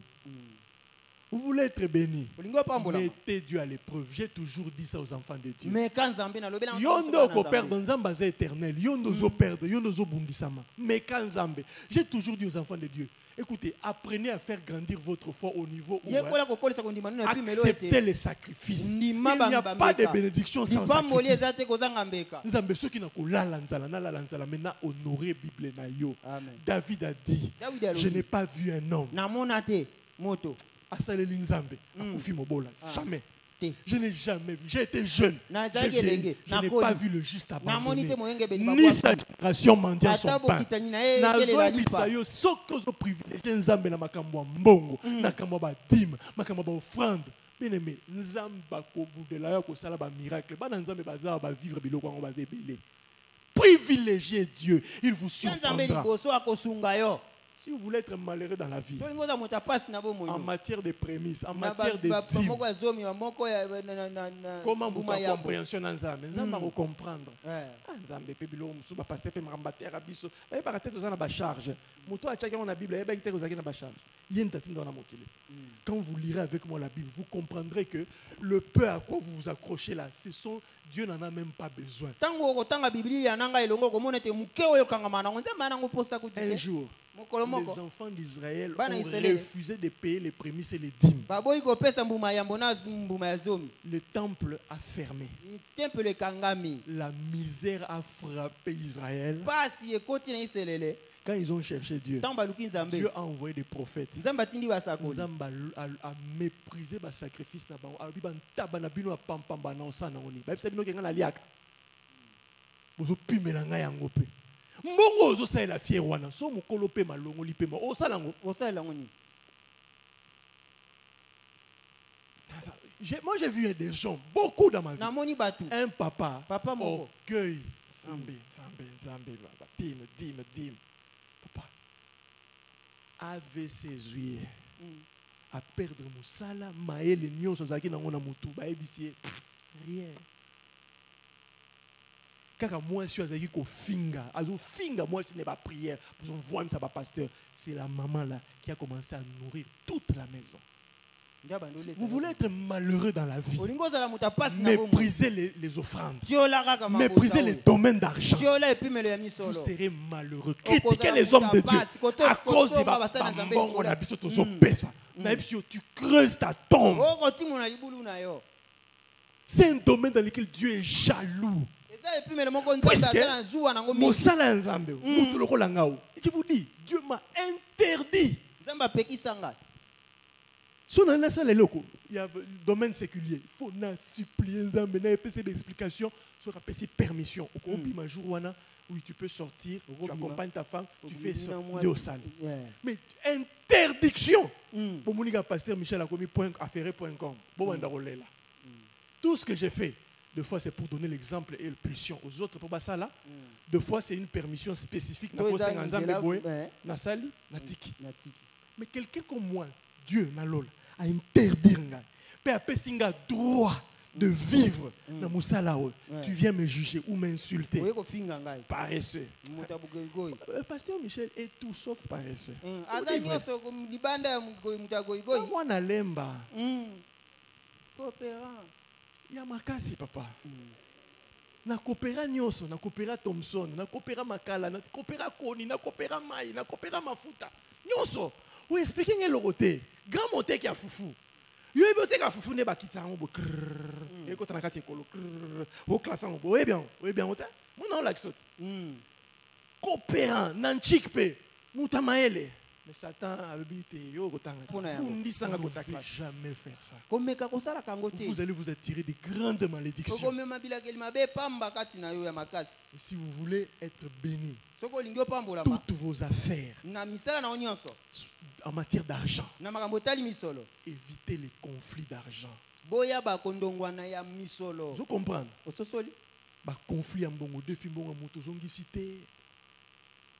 Vous voulez être béni. Mettez Dieu à l'épreuve. J'ai toujours dit ça aux enfants de Dieu. Yondo ko perdre nzamba za éternel. Yondo zo perdre, yondo zo bundisama. Mais quand Nzambe, j'ai toujours dit aux enfants de Dieu, écoutez, apprenez à faire grandir votre foi au niveau où acceptez les sacrifices. Il n'y a pas de bénédiction sans sacrifice. Nzambe ceux qui n'ont pas maintenant honorer Bible na yo. David a dit, je n'ai pas vu un homme. Asaleli Nzambe akufi mobola. Jamais. Je n'ai jamais vu. J'ai été jeune. Je n'ai pas vu le juste abandonné. Ni sa génération mendiant son pain. Nazo bisayo sokozo privilégié Nzambe na makambo mbongo, na makambo ba dîme, makambo ba offrande. Bien aimé, Nzamba ko budela ya ko sala ba miracle. Ba Nzambe baza ba vivre biloko ngo ba zebele. Privilégiez Dieu, il vous surprendra. Si vous voulez être malheureux dans la vie, en matière de prémices, en matière de dîmes, comment vous avez compréhension dans Nzambe? Nzambe va comprendre. Nzambe pe bilo musuba pasteur pe marambater abiso. Eh ba tête za na ba charge. Muto a chaka na Bible, eh ba tête za na ba charge. Yenta tinda na mokile. Quand vous lirez avec moi la Bible, vous comprendrez que le peu à quoi vous vous accrochez là, ce sont Dieu n'en a même pas besoin. Un jour, les enfants d'Israël ont refusé de payer les prémices et les dîmes. Le temple a fermé. La misère a frappé Israël. Quand ils ont cherché Dieu, Dieu a envoyé des prophètes. Nzambe a méprisé le sacrifice. Mbongo ozo sa la fière wana so mukolo pe malongo li pe ma o salango moi j'ai vu des gens beaucoup dans ma vie. Un papa orgueil Nzambe dîme papa avait ses yeux à perdre musala maele nyonso zaki nango na mutu ba ebisie rien. Car moi, je suis ko finga. Azo finga, moi, ce n'est pas prière. Pour voir ça, pas pasteur. C'est la maman là qui a commencé à nourrir toute la maison. Vous voulez être malheureux dans la vie. Méprisez les offrandes. Méprisez les domaines d'argent. Vous serez malheureux. Critiquez les hommes de Dieu à cause des bambons on a besoin de tu creuses ta tombe. C'est un domaine dans lequel Dieu est jaloux. Je vous dis, Dieu m'a interdit. Il y a un domaine séculier. Il faut supplier des explications, des permissions. Oui, tu peux sortir, tu accompagnes ta femme, tu fais ça au salon. Mais interdiction. Pasteur Michel a commis affaire.com. Tout ce que j'ai fait, deux fois c'est pour donner l'exemple et l'impulsion aux autres. Pour ça là, deux fois c'est une permission spécifique. Mais quelqu'un comme moi, Dieu a interdit un droit de vivre dans Moussala. Tu viens me juger ou m'insulter. Paresseux. Pasteur Michel est tout sauf paresseux. Moi, nalemba. Il y a makasi papa. Na kopera nyonso, na kopera Thompson, na kopera Makala, na kopera Koni, na kopera Mai, na kopera Mafuta. Nyonso. Oui, expliquez le côté. Grand monté qui a foufou. Yo ebote ka foufou ne ba kitsango bo. Et quand on a kati kolo. Au classant bo. Eh bien, ota. Mon non la kisoti. Kopera nanchikpe. Mutamaele. Mais Satan a habité yo gotanga. On dit ça ne jamais faire ça. Vous allez vous attirer de grandes malédictions. Et si vous voulez être béni, toutes vos affaires en matière d'argent, évitez les conflits d'argent. Je comprends. Ba conflit en bongo défi bongo moto zongi cité.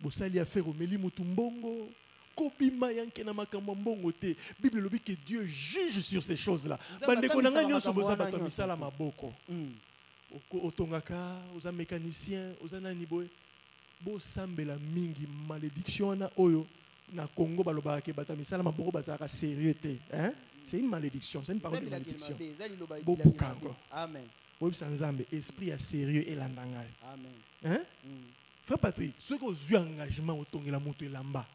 Bo sali affaire au meli mutumbongo. Kobima yanke na makambo mbongo te. Bible lobi que Dieu juge sur ces choses-là. Bandeko nanga nyonso boza bato misala maboko. Otongaka, oza mécanicien, oza nani boy. Bo sambela mingi malédiction na oyo na Congo balobaka ke bato misala maboko bazaka sérieux te, hein? C'est une malédiction, c'est une parole de malédiction. Bo bukango. Amen. Oui, sans Nzambe, esprit à sérieux et landanga. Amen. Hein? Frère Patrick, ceux qui ont eu engagement au Tongue la moto et lamba,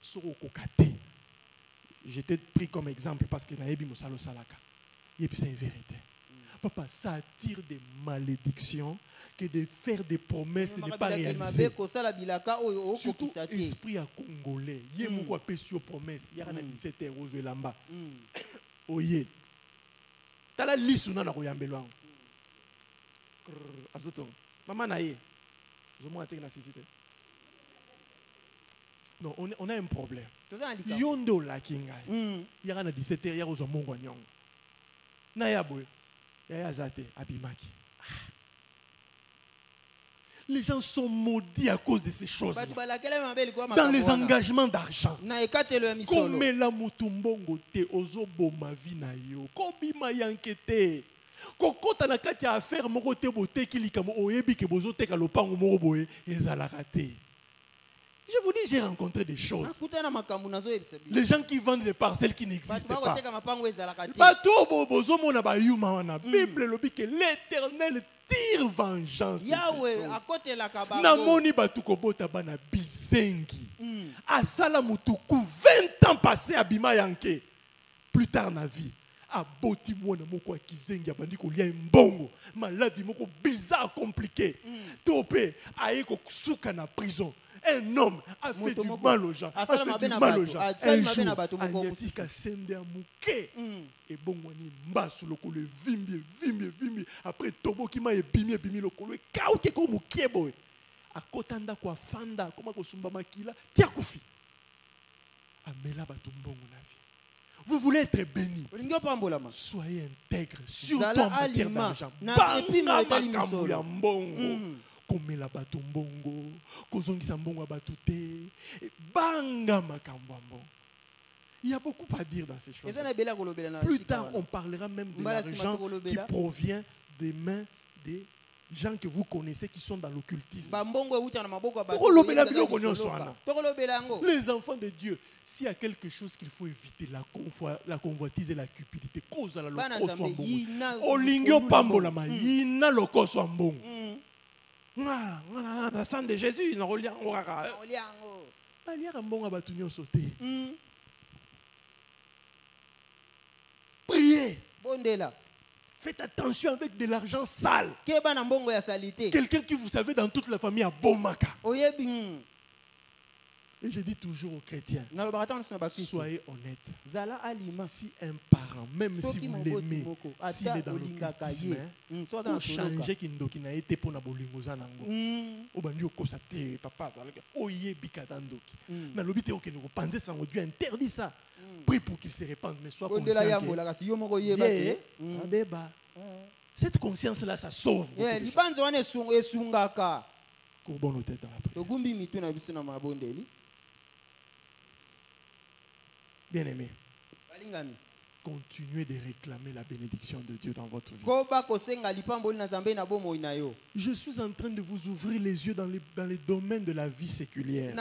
sont au kokate. J'étais pris comme exemple parce que Naebi Moussalo Salaka. Et puis c'est une vérité. Papa, ça attire des malédictions que de faire des promesses et de ne pas réaliser. Surtout esprit à Congolais. Il y a beaucoup de promesses. Il y a 17 euros de lamba. Oye. Tu as la liste ou non à Royambelouan. Maman naïe. Non, on a un problème. Yondo la kinga. Il y a 17 heures, il y a un mongo nyong. Nayaboy. Il y a zate abimaki. Les gens sont maudits à cause de ces choses. Dans les engagements d'argent. Comme la mutumbongo te ozobo ma vie na yo. Kobima yankete. Kokota na kati ya affaire moko te bote kilikamo oyebi ke bozo te ka lopango moko boye ezalaka te. Je vous dis, j'ai rencontré des choses. Les gens qui vendent des parcelles qui n'existent pas. Bible le dit que l'Éternel tire vengeance. Namoni batukobota bana bizengi. Asala mutuku 20 ans passé à Bima Yanke. Plus tard na vie. Aboti mwana moko akizengi abandi kolia mbongo. Maladie moko bizarre compliqué. Topé aiko suka na prison. Un homme a fait du mal aux gens. Un jour, Agnatika sende amuke. Et bon, on y mba sous le col, vimbi. Après, Tobo qui m'a ébimi le col, et kaouke comme moukieboy. A kotanda kwa fanda, comme à Sumba Makila, tiakoufi. Amela batumbongo na vie. Vous voulez être béni. Soyez intègre, surtout en matière d'argent. Banga makambu ya mbongo. Komela bato mbongo, kozongisa mbongo bato te, banga makambo mbongo. Il y a beaucoup à dire dans ces choses. Plus tard, on parlera même de l'argent qui provient des mains des gens que vous connaissez qui sont dans l'occultisme. Les enfants de Dieu, s'il y a quelque chose qu'il faut éviter, la convoitise et la cupidité, cause à la le sang de Jésus, priez. Faites attention avec de l'argent sale. Quelqu'un qui vous savez dans toute la famille a Bomaka. Et je dis toujours aux chrétiens, soyez honnêtes. Si un parent, même si vous l'aimez, s'il est dans l'occultisme, il faut changer kindoki na été pour na bolingo zanango. Obandi okosate papa zalaka. Oye bikatandoki. Na lobité okene ko panze sango Dieu interdit ça. Prie pour qu'il se répande, mais sois conscient que cette conscience-là, ça sauve. Courbons nos têtes dans la prière. Bien-aimés, continuez de réclamer la bénédiction de Dieu dans votre vie. Je suis en train de vous ouvrir les yeux dans les domaines de la vie séculière.